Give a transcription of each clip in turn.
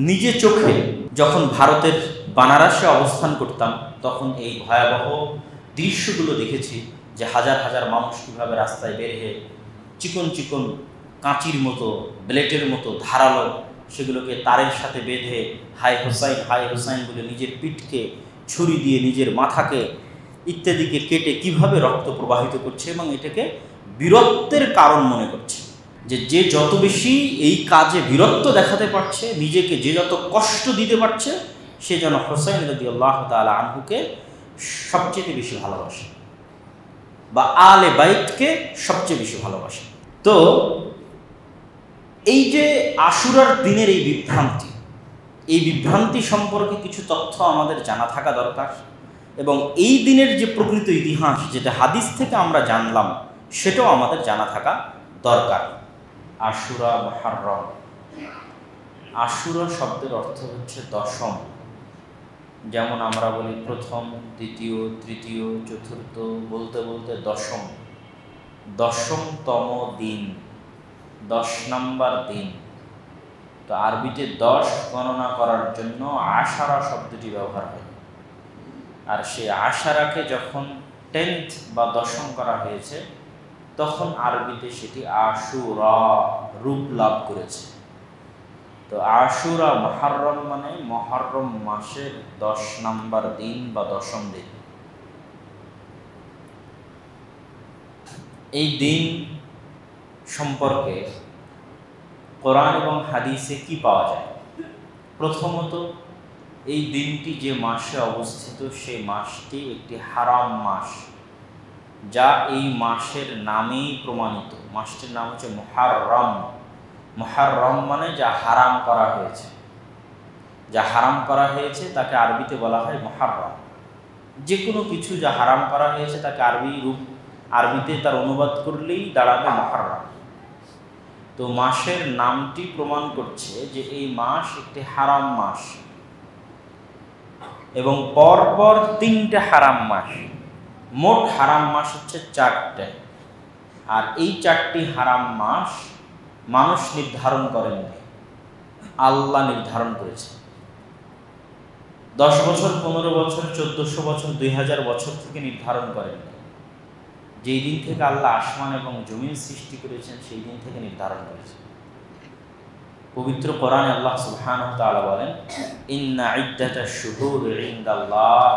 নিজে চোখে যখন ভারতের বানারসে অবস্থান করতাম তখন এই ভয়াবহ দৃশ্যগুলো দেখেছি, যে হাজার হাজার মানুষ কীভাবে রাস্তায় বের হয়ে চিকন চিকন কাঁচির মতো, ব্লেটের মতো ধারালো সেগুলোকে তারের সাথে বেঁধে হাই হোসাইন বলে নিজের পিঠকে ছুরি দিয়ে নিজের মাথাকে ইত্যাদিকে কেটে কিভাবে রক্ত প্রবাহিত করছে, এবং এটাকে বীরত্বের কারণ মনে করছে। যে যত বেশি এই কাজে বীরত্ব দেখাতে পারছে, নিজেকে যে যত কষ্ট দিতে পারছে, সে যেন হোসাইন রাদিয়াল্লাহু তাআলা আনহুকে সবচেয়ে বেশি ভালোবাসে বা আলে বাইতকে সবচেয়ে বেশি ভালোবাসে। তো এই যে আশুরার দিনের এই বিভ্রান্তি সম্পর্কে কিছু তথ্য আমাদের জানা থাকা দরকার, এবং এই দিনের যে প্রকৃত ইতিহাস যেটা হাদিস থেকে আমরা জানলাম সেটাও আমাদের জানা থাকা দরকার। আশুরা মুহররম, আশুরা শব্দের অর্থ হচ্ছে দশম। যেমন আমরা বলি প্রথম, দ্বিতীয়, তৃতীয়, চতুর্থ, বলতে বলতে দশমতম দিন, 10 নম্বর দিন। তো আরবিতে 10 গণনা করার জন্য আশারা শব্দটি ব্যবহার হয়, আর সে আশারাকে যখন 10th বা দশম করা হয়েছে তখন আরবিতে সেটি আশুরা রূপ লাভ করেছে। তো আশুরা মুহররম মানে মুহররম মাসের 10 নম্বর দিন বা দশম দিন। এই দিন সম্পর্কে কোরআন এবং হাদিসে কি পাওয়া যায়? প্রথমত, এই দিনটি যে মাসে অবস্থিত সেই মাসটি একটি হারাম মাস, যা এই মাসের নামেই প্রমাণিত। মাসটির নাম হচ্ছে মুহররম। মুহররম মানে যা হারাম করা হয়েছে, যা হারাম করা হয়েছে তাকে আরবিতে বলা হয় মুহররম। যে কোনো কিছু যা হারাম করা হয়েছে তাকে আরবিতে তার অনুবাদ করলেই দাঁড়াবে মুহররম। তো মাসের নামটি প্রমাণ করছে যে এই মাস একটি হারাম মাস, এবং পরপর 3টে হারাম মাস। মোট হারাম মাস হচ্ছে 4টে, আর এই 4টি হারাম মাস মানুষ নির্ধারণ করেননি, আল্লাহ নির্ধারণ করেছে। 10 বছর, 15 বছর, 1400 বছর, 2000 বছর থেকে নির্ধারণ করেননি। যেই দিন থেকে আল্লাহ আসমান এবং জমিন সৃষ্টি করেছেন সেই দিন থেকে নির্ধারণ করেছেন। পবিত্র কোরআনে আল্লাহ সুবহানাহু ওয়া তাআলা বলেন, ইন্না ইদ্দাতাশ শুহুরি ইনদাল্লাহ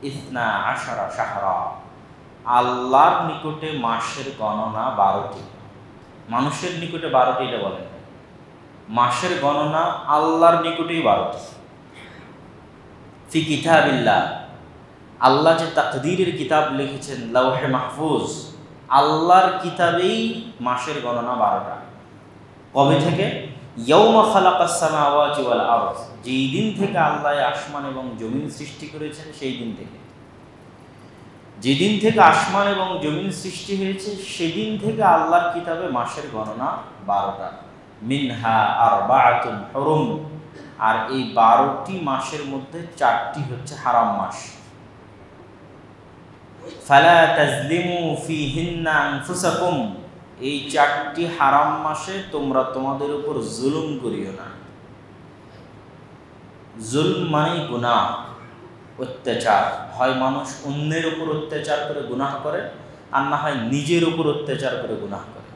12 শাহরা। আল্লাহর নিকটে মাসের গণনা 12টি। মানুষের নিকটে 12টি এটা বলেন, মাসের গণনা আল্লাহর নিকটেই 12টি। ফি কিতাবিল্লাহ, আল্লাহ যে তাকদীরের কিতাব লিখেছেন লাওহে মাহফুজ, আল্লাহর কিতাবেই মাসের গণনা 12টা। কবে থেকে? ইয়াউমা খালাকাস সামাওয়াতি ওয়াল আরদ, যেই দিন থেকে আল্লাহ আসমান এবং জমিন সৃষ্টি করেছেন সেই দিন থেকে। যেদিন থেকে আসমান এবং জমিন সৃষ্টি হয়েছে সেদিন থেকে আল্লাহর কিতাবে মাসের গণনা 12টা। মিনহা আরবাআতুন হুরুম, আর এই 12টি মাসের মধ্যে 4টি হচ্ছে হারাম মাস। ফালা তাজলিমু ফিহিন্না আনফুসাকুম, এই 4টি হারাম মাসে তোমরা তোমাদের উপর জুলুম করিও না। জুলম মানে গুনাহ, অত্যাচার। হয় মানুষ অন্যের উপর অত্যাচার করে গুনাহ করে, আর না হয় নিজের উপর অত্যাচার করে গুনাহ করে।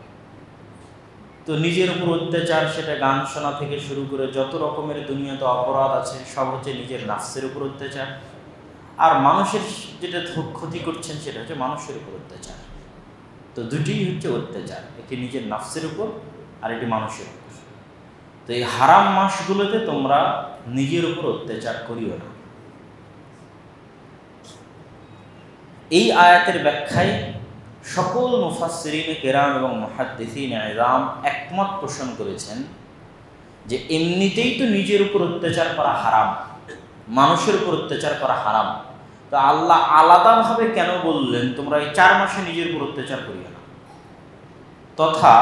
তো নিজের উপর অত্যাচার, সেটা গান শোনা থেকে শুরু করে যত রকমের দুনিয়াতে অপরাধ আছে সব হচ্ছে নিজের নাফসের উপর অত্যাচার। আর মানুষের যেটা ক্ষতি করছেন সেটা হচ্ছে মানুষের উপর অত্যাচার। তো দুটিই হচ্ছে অত্যাচার, একটি নিজের নাফসের উপর আর একটি মানুষের উপর। তো এই হারাম মাসগুলোতে তোমরা নিজের উপর অত্যাচার করিও না। এই আয়াতের ব্যাখ্যায় সকল মুফাসসিরিনে কেরাম এবং মুহাদ্দিসিনে ইযাম একমত পোষণ করেছেন যে এমনিতেই তো নিজের উপর অত্যাচার করা হারাম, মানুষের উপর অত্যাচার করা হারাম। তো আল্লাহ আলাদাভাবে কেন বললেন তোমরা এই 4 মাসে নিজের উপর অত্যাচার করিও না? তথা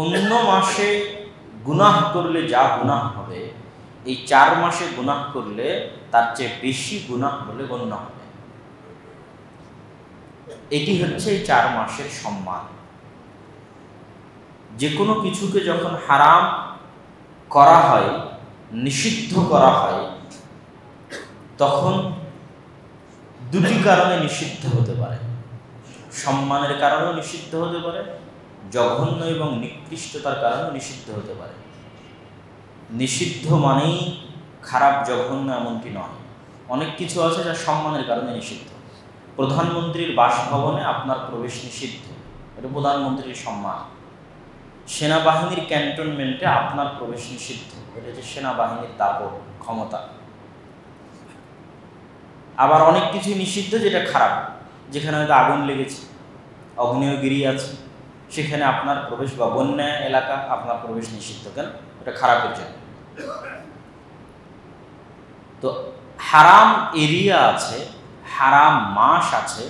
অন্য মাসে গুনাহ করলে যা গুনাহ হবে, এই 4 মাসে গুনাহ করলে তার চেয়ে বেশি গুনাহ বলে গণ্য হবে। এটি হচ্ছে এই 4 মাসের সম্মান। যে কোনো কিছুকে যখন হারাম করা হয় নিষিদ্ধ করা হয় তখন দুটি কারণে নিষিদ্ধ হতে পারে। সম্মানের কারণেও নিষিদ্ধ হতে পারে, জঘন্য এবং নিকৃষ্টতার কারণেও নিষিদ্ধ হতে পারে। নিষিদ্ধ মানেই খারাপ জঘন্য এমনটি নয়। অনেক কিছু আছে যা সম্মানের কারণে নিষিদ্ধ। প্রধানমন্ত্রীর বাসভবনে আপনার প্রবেশ নিষিদ্ধ, এটা প্রধানমন্ত্রীর সম্মান। সেনাবাহিনীর ক্যান্টনমেন্টে আপনার প্রবেশ নিষিদ্ধ, এটা হচ্ছে সেনাবাহিনীর দাপট, ক্ষমতা। আবার অনেক কিছু নিষিদ্ধ যেটা খারাপ, যেখানে হয়তো আগুন লেগেছে, অগ্নেয়গিরি আছে, সেখানে আপনার প্রবেশ, বা বন্যা এলাকা, আপনার প্রবেশ নিষিদ্ধ। কেন? এটা খারাপের জন্য। তো হারাম এরিয়া আছে, হারাম মাস আছে,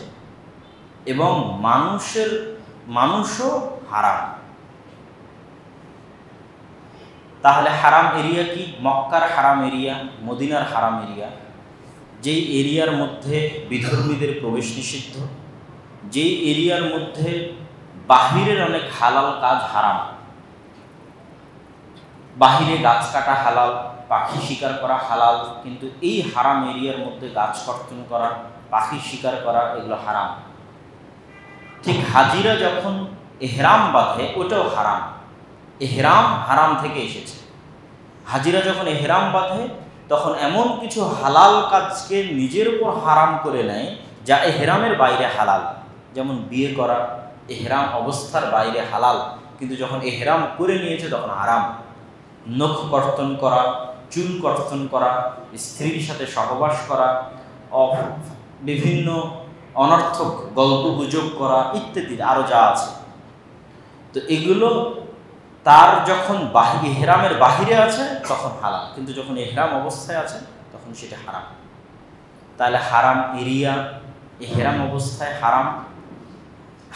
এবং মানুষও হারাম। তাহলে হারাম এরিয়া কি? মক্কার হারাম এরিয়া, মদিনার হারাম এরিয়া, যেই এরিয়ার মধ্যে বিধর্মীদের প্রবেশ নিষিদ্ধ, যেই এরিয়ার মধ্যে বাহিরের অনেক হালাল কাজ হারাম। বাহিরে গাছ কাটা হালাল, পাখি শিকার করা হালাল, কিন্তু এই হারাম এরিয়ার মধ্যে গাছ কর্তন করা, পাখি শিকার করা, এগুলো হারাম। ঠিক হাজিরা যখন এহরাম বাঁধে, ওটাও হারাম। এহরাম হারাম থেকে এসেছে। হাজিরা যখন এহরাম বাঁধে তখন এমন কিছু হালাল কাজকে নিজের উপর হারাম করে নেয় যা এহরামের বাইরে হালাল। যেমন বিয়ে করা এহরাম অবস্থার বাইরে হালাল, কিন্তু যখন এহরাম করে নিয়েছে তখন হারাম। নখ কর্তন করা, চুল কর্তন করা, স্ত্রীর সাথে সহবাস করা, বিভিন্ন অনর্থক গল্প গুজব করা ইত্যাদি আরও যা আছে, তো এগুলো তার যখন এহরামের বাহিরে আছে তখন হালাল, কিন্তু যখন এহরাম অবস্থায় আছে তখন সেটা হারাম। তাহলে হারাম এরিয়া, এহরাম অবস্থায় হারাম,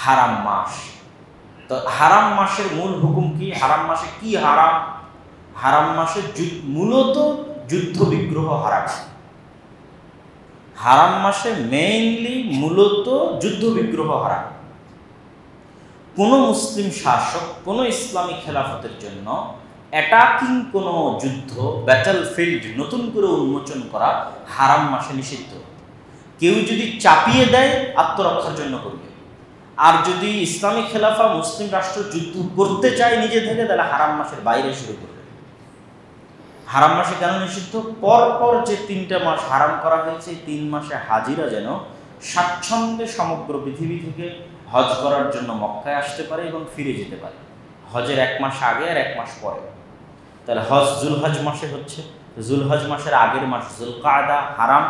হারাম মাস। তো হারাম মাসের মূল হুকুম কি? হারাম মাসে কি হারাম? হারাম মাসে মূলত যুদ্ধ বিগ্রহ হারাম। হারাম মাসে মেইনলি মূলত যুদ্ধ বিগ্রহ হারাম। কোনো মুসলিম শাসক কোনো ইসলামী খেলাফতের জন্য অ্যাটাকিং কোনো যুদ্ধ, ব্যাটল ফিল্ড নতুন করে উন্মোচন করা হারাম মাসে নিষিদ্ধ। কেউ যদি চাপিয়ে দেয় আত্মরক্ষার জন্য করবে, আর যদি ইসলামী খেলাফা মুসলিম রাষ্ট্র যুদ্ধ করতে চায় নিজে থেকে, তাহলে হারাম মাসের বাইরে শুরু করবে। হারাম মাসে কেন নিষিদ্ধ? পরপর যে 3টা মাস হারাম করা হয়েছে, 3 মাসে হাজিরা যেন স্বাচ্ছন্দ্যে সমগ্র পৃথিবী থেকে হজ করার জন্য মক্কায় আসতে পারে এবং ফিরে যেতে পারে, হজের 1 মাস আগে আর 1 মাস পরে। তাহলে হজ জুলহজ মাসে হচ্ছে, জুলহজ মাসের আগের মাস জুলকাদা হারাম,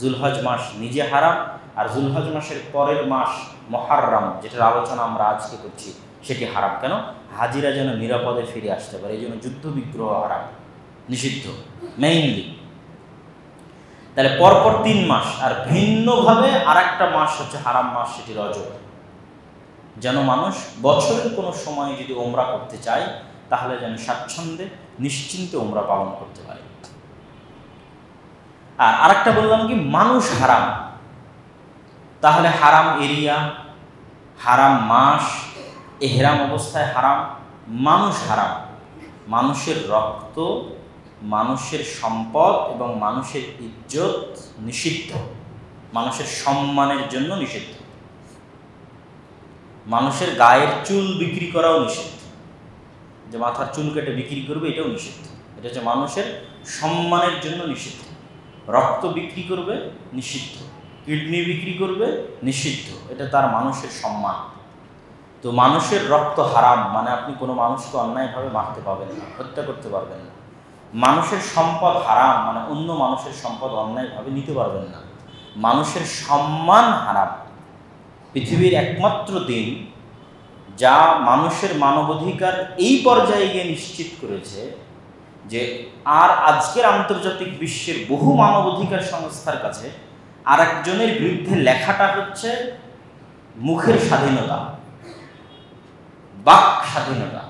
জুলহজ মাস নিজে হারাম, আর জুলহজ মাসের পরের মাস মুহররম, যেটার আলোচনা আমরা আজকে করছি, সেটি হারাম। কেন? হাজিরা যেন নিরাপদে ফিরে আসতে পারে, এই জন্য যুদ্ধ বিগ্রহ হারাম, নিষিদ্ধ মেইনলি। তাহলে পরপর 3 মাস, আর ভিন্নভাবে আর একটা মাস হচ্ছে হারাম মাস, সেটি রজব। যেন মানুষ বছরের কোনো সময় যদি ওমরা করতে চায়, তাহলে যেন স্বাচ্ছন্দ্যে নিশ্চিন্তে ওমরা পালন করতে পারে। আর আরেকটা বললাম কি, মানুষ হারাম। তাহলে হারাম এরিয়া, হারাম মাস, এহরাম অবস্থায় হারাম, মানুষ হারাম। মানুষের রক্ত, মানুষের সম্পদ এবং মানুষের ইজ্জত নিষিদ্ধ, মানুষের সম্মানের জন্য নিষিদ্ধ। মানুষের গায়ের চুল বিক্রি করাও নিষিদ্ধ, যে মাথার চুল কেটে বিক্রি করবে এটাও নিষিদ্ধ। এটা হচ্ছে মানুষের সম্মানের জন্য নিষিদ্ধ। রক্ত বিক্রি করবে নিষিদ্ধ, কিডনি বিক্রি করবে নিষিদ্ধ, এটা তার মানুষের সম্মান। তো মানুষের রক্ত হারাম মানে আপনি কোনো মানুষকে অন্যায়ভাবে মারতে পারবেন না, হত্যা করতে পারবেন না। মানুষের সম্পদ হারাম মানে অন্য মানুষের সম্পদ অন্যায়ভাবে নিতে পারবেন না। মানুষের সম্মান হারাম। পৃথিবীর একমাত্র দিন যা মানুষের মানবাধিকার এই পর্যায়ে গিয়ে নিশ্চিত করেছে যে আর আজকের আন্তর্জাতিক বিশ্বের বহু মানবাধিকার সংস্থার কাছে আর একজনের বিরুদ্ধে লেখাটা হচ্ছে মুখের স্বাধীনতা, বাক স্বাধীনতা,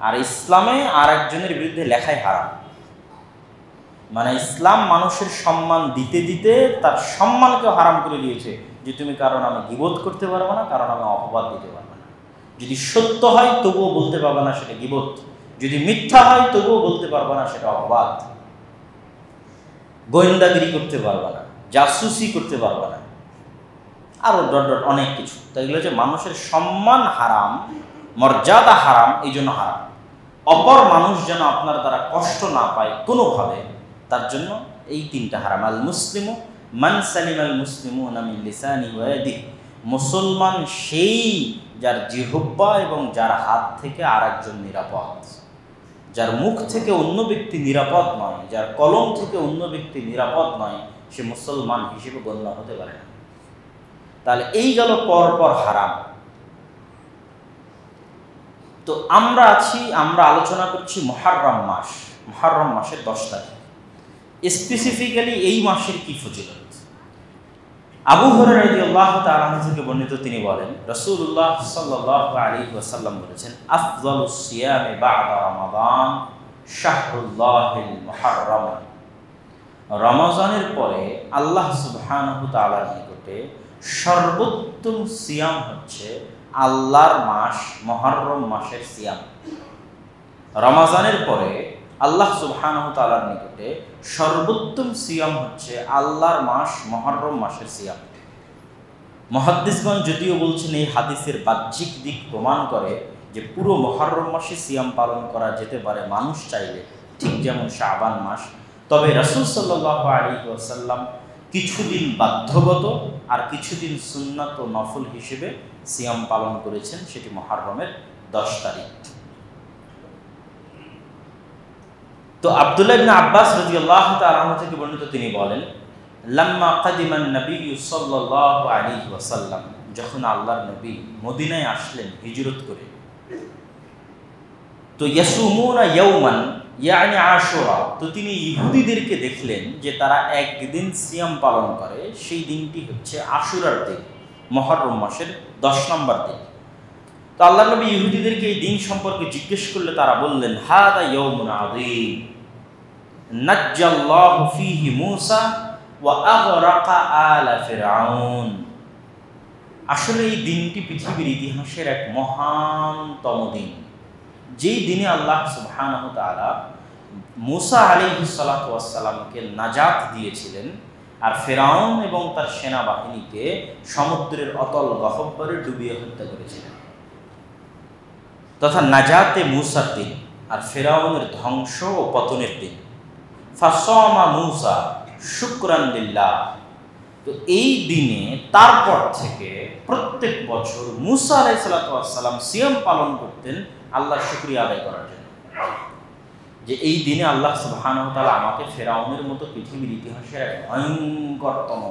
আর ইসলামে আর একজনের বিরুদ্ধে লেখাই হারাম। মানে ইসলাম মানুষের সম্মান দিতে দিতে তার সম্মানকে হারাম করে দিয়েছে, যে তুমি কারো নামে গীবত করতে পারবে না, কারো নামে অপবাদ দিতে পারবে না। যদি সত্য হয় তবুও বলতে পারবে না সেটা গীবত, যদি মিথ্যা হয় তবুও বলতে পারবে না সেটা অপবাদ। গোয়েন্দাগিরি করতে পারবে না, জাসুসি করতে পারবে না, আরও ডট ডট অনেক কিছু। তো এগুলো হচ্ছে মানুষের সম্মান হারাম, মর্যাদা হারাম, এই জন্য হারাম। অপর মানুষ যেন আপনার দ্বারা কষ্ট না পায় কোনোভাবে, তার জন্য এই তিনটা হারাম। আল মুসলিমু মান সালিমাল মুসলিমুনা মিন লিসানিহি ওয়া ইয়াদিহি, মুসলমান সেই যার জিহ্বা এবং যার হাত থেকে আর একজন নিরাপদ। যার মুখ থেকে অন্য ব্যক্তি নিরাপদ নয়, যার কলম থেকে অন্য ব্যক্তি নিরাপদ নয়, সে মুসলমান হিসেবে গণ্য হতে পারে না। তাহলে এই গেল পরপর হারাম। তো আমরা আলোচনা করছি মুহররম মাস, মুহররম মাসের 10 তারিখ। স্পেসিফিক্যালি এই মাসের কি ফজিলত? আবু হুরায়রা রাদিয়াল্লাহু তাআলা আনহু থেকে বর্ণিত, তিনি বলেন রাসূলুল্লাহ সাল্লাল্লাহু আলাইহি ওয়াসাল্লাম বলেছেন, আফযালুস সিয়ামি বা'দা রমাদান শাহরুল্লাহিল মুহররম। রমজানের পরে আল্লাহ সুবহানাহু তাআলার নিকটে সর্বোত্তম সিয়াম হচ্ছে আল্লাহর মাস মুহররম মাসের সিয়াম। রমজানের পরে আল্লাহ সুবহানাহু তাআলার নিকটে সর্বোত্তম সিয়াম হচ্ছে আল্লাহর মাস মুহররম মাসের সিয়াম। মুহাদ্দিসগণ যদিও বলছেন এই হাদিসের বাহ্যিক দিক প্রমাণ করে যে পুরো মুহররম মাসে সিয়াম পালন করা যেতে পারে মানুষ চাইলে, ঠিক যেমন শাবান মাস। তবে রাসূল সাল্লাল্লাহু আলাইহি ওয়াসাল্লাম কিছুদিন বাধ্যগত আর কিছুদিন সুন্নাত ও নফল হিসেবে সিয়াম পালন করেছেন, সেটি মুহররমের 10 তারিখ। তো আব্দুল্লাহ ইবনে আব্বাস রাদিয়াল্লাহু তাআলা আনহু থেকে বর্ণিত, তিনি বলেন, লাম্মা কাদিমান নবী সাল্লাল্লাহু আলাইহি ওয়াসাল্লাম, যখন আল্লাহর নবী মদিনায় আসলেন হিজরত করে, তো ইয়াসুমুনা ইয়াওমান ইয়ানি আশুরা, তো তিনি ইহুদিদেরকে দেখলেন যে তারা একদিন সিয়াম পালন করে, সেই দিনটি হচ্ছে আশুরার দিন, মুহররম মাসের 10 নম্বর দিন। তো আল্লাহর নবী ইহুদিদেরকে এই দিন সম্পর্কে জিজ্ঞেস করলে তারা বললেন, হাদা ইয়াউমুন আযীম নাজ্জাল্লাহু ফীহি মূসা ওয়া আগরাকা আলা ফিরআউন। আসলে এই দিনটি পৃথিবীর ইতিহাসের এক মহানতম দিন, যেই দিনে আল্লাহ সুবহানাহু ওয়া তাআলা মূসা আলাইহিস সালাতু ওয়াস সালামকে নাজাত দিয়েছিলেন, আর ফিরআউন এবং তার সেনাবাহিনীকে সমুদ্রের অতল গহ্বরে ডুবিয়ে হত্যা করেছিলেন। তথা নাজাতে মূসার দিন আর ফিরআউনের ধ্বংস ও পতনের দিন। ফাসামা মূসা শুকরান লিল্লাহ। তো এই দিনে তারপর থেকে প্রত্যেক বছর মূসা আলাইহিস সালাতু ওয়াস সালাম সিয়াম পালন করতেন আল্লাহর শুকরিয়া আদায় করার জন্য, যে এই দিনে আল্লাহ সুবহানাহু ওয়া তাআলা আমাকে ফিরআউনের মতো পৃথিবীর ইতিহাসের এক ভয়ঙ্করতম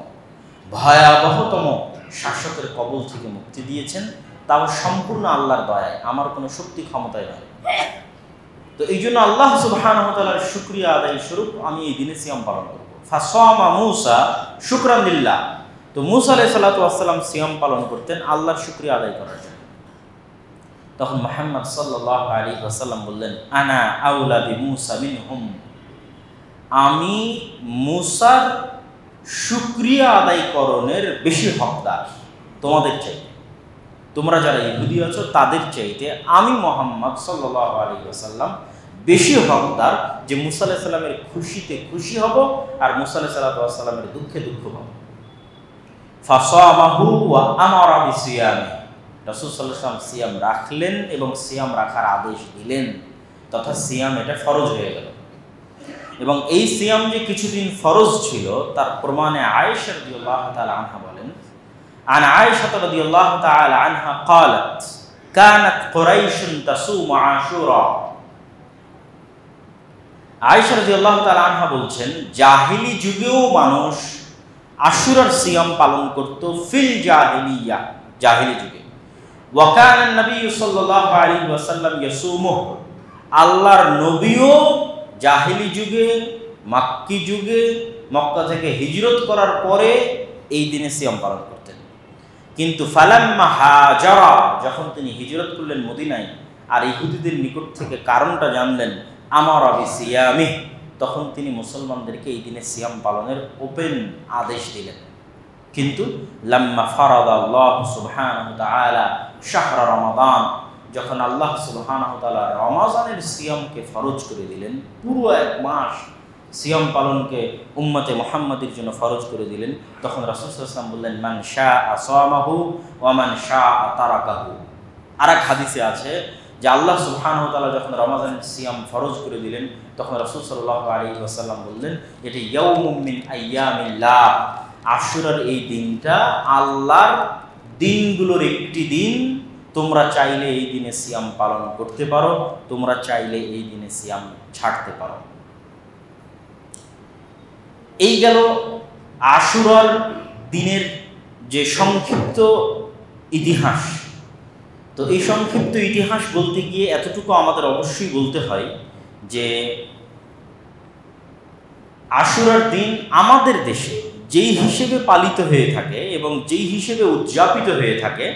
ভয়াবহতম শাসকের কবল থেকে মুক্তি দিয়েছেন, তাও সম্পূর্ণ আল্লাহর দয়ায়, আমার কোনো শক্তি ক্ষমতায় নয়। তো এই জন্য আল্লাহ সুবহানাহু ওয়া তাআলার শুকরিয়া আদায় স্বরূপ আমি এই দিনে সিয়াম পালন করব। ফাসামা মূসা শুকরান লিল্লাহ। তো মূসা আলাইহিস সালাতু ওয়াস সালাম সিয়াম পালন করতেন আল্লাহর শুকরিয়া আদায় করার জন্য। তখন মুহাম্মদ সাল্লাল্লাহু আলাইহি ওয়াসাল্লাম বললেন, আনা আউলা বিমূসা মিনহুম, আমি মূসার শুকরিয়া আদায়করণের বেশি হকদার তোমাদের চাইতে। তোমরা যারা ইহুদি আছো তাদের চাইতে আমি মুহাম্মদ সাল্লাল্লাহু আলাইহি ওয়াসাল্লাম বেশি হকদার, যে মূসা আলাইহিস সালামের খুশিতে খুশি হব আর মূসা আলাইহিস সালামের দুঃখে দুঃখ হব। ফাসামাহু ওয়া আমারা বিসিয়ামি, রাসূল সাল্লাল্লাহু আলাইহি ওয়াসাল্লাম সিয়াম রাখলেন এবং সিয়াম রাখার আদেশ দিলেন, তথা সিয়াম এটা ফরজ হয়ে গেল। এবং এই সিয়াম যে কিছুদিন ফরজ ছিল তার প্রমাণে আয়েশা রাদিয়াল্লাহু তাআলা আনহা বলেন, আন আয়েশা রাদিয়াল্লাহু তাআলা আনহা قالت كانت قريش تصوم عاشوراء। আয়েশা রাদিয়াল্লাহু তাআলা আনহা বলছেন, জাহিলি যুগেও মানুষ আশুরার সিয়াম পালন করত, ফিল জাহিলিয়া, জাহিলি যুগে। ওয়া কানা নবী সাল্লাল্লাহু আলাইহি ওয়াসাল্লাম ইয়াসুমুহু, আল্লাহর নবীও জাহিলি যুগে, মাক্কি যুগে, মক্কা থেকে হিজরত করার পরে এই দিনে সিয়াম পালন করতেন। কিন্তু ফালাম্মা হাজারা, যখন তিনি হিজরত করলেন মদিনায় আর ইহুদিদের নিকট থেকে কারণটা জানলেন, আমার বিসিয়ামি, তখন তিনি মুসলমানদেরকে এই দিনে সিয়াম পালনের ওপেন আদেশ দিলেন। কিন্তু লাম্মা ফারাদাল্লাহু সুবহানাহু তাআলা শাহরা রমাদান, যখন আল্লাহ সুবহানাহু তাআলা রমাজানের সিয়ামকে ফরজ করে দিলেন পুরো এক মাস, সিয়াম পালনকে উম্মতে মুহাম্মাদের জন্য ফরজ করে দিলেন, তখন রাসূল সাল্লাল্লাহু আলাইহি ওয়াসাল্লাম বললেন, মান শাআ সামাহু ওয়া মান শাআ তারাকাহু। আরেক হাদিসে আছে যে আল্লাহ সুবহানাহু ওয়া তাআলা যখন রমাদানের সিয়াম ফরজ করে দিলেন, তখন রাসূল সাল্লাল্লাহু আলাইহি ওয়াসাল্লাম বললেন, এটি ইয়াউমুম মিন আইয়ামিল্লাহ, আশুরার এই দিনটা আল্লাহর দিনগুলোর একটি দিন, তোমরা চাইলে এই দিনে সিয়াম পালন করতে পারো, তোমরা চাইলে এই দিনে সিয়াম ছাড়তে পারো। এই গেল আশুরার দিনের যে সংক্ষিপ্ত ইতিহাস। তো এই সংক্ষিপ্ত ইতিহাস বলতে গিয়ে এতটুকু আমাদের অবশ্যই বলতে হয় যে আশুরার দিন আমাদের দেশে যেই হিসেবে পালিত হয়ে থাকে এবং যেই হিসেবে উদযাপিত হয়ে থাকে,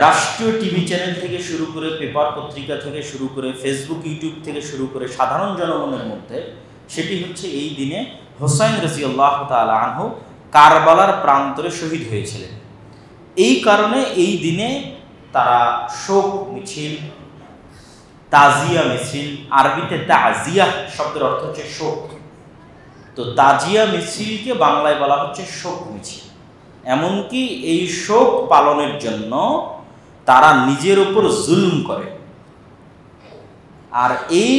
রাষ্ট্রীয় টিভি চ্যানেল থেকে শুরু করে, পেপার পত্রিকা থেকে শুরু করে, ফেসবুক ইউটিউব থেকে শুরু করে সাধারণ জনগণের মধ্যে, সেটি হচ্ছে এই দিনে হোসাইন রাদিয়াল্লাহু তাআলা আনহু কারবালার প্রান্তরে শহীদ হয়েছিলেন। এই কারণে এই দিনে তারা শোক মিছিল, তাজিয়া মিছিল, আরবিতে তাজিয়া শব্দের অর্থ হচ্ছে শোক, তো তাজিয়া মিছিলকে বাংলায় বলা হচ্ছে শোক মিছিল। এমনকি এই শোক পালনের জন্য তারা নিজের উপর জুলুম করে, আর এই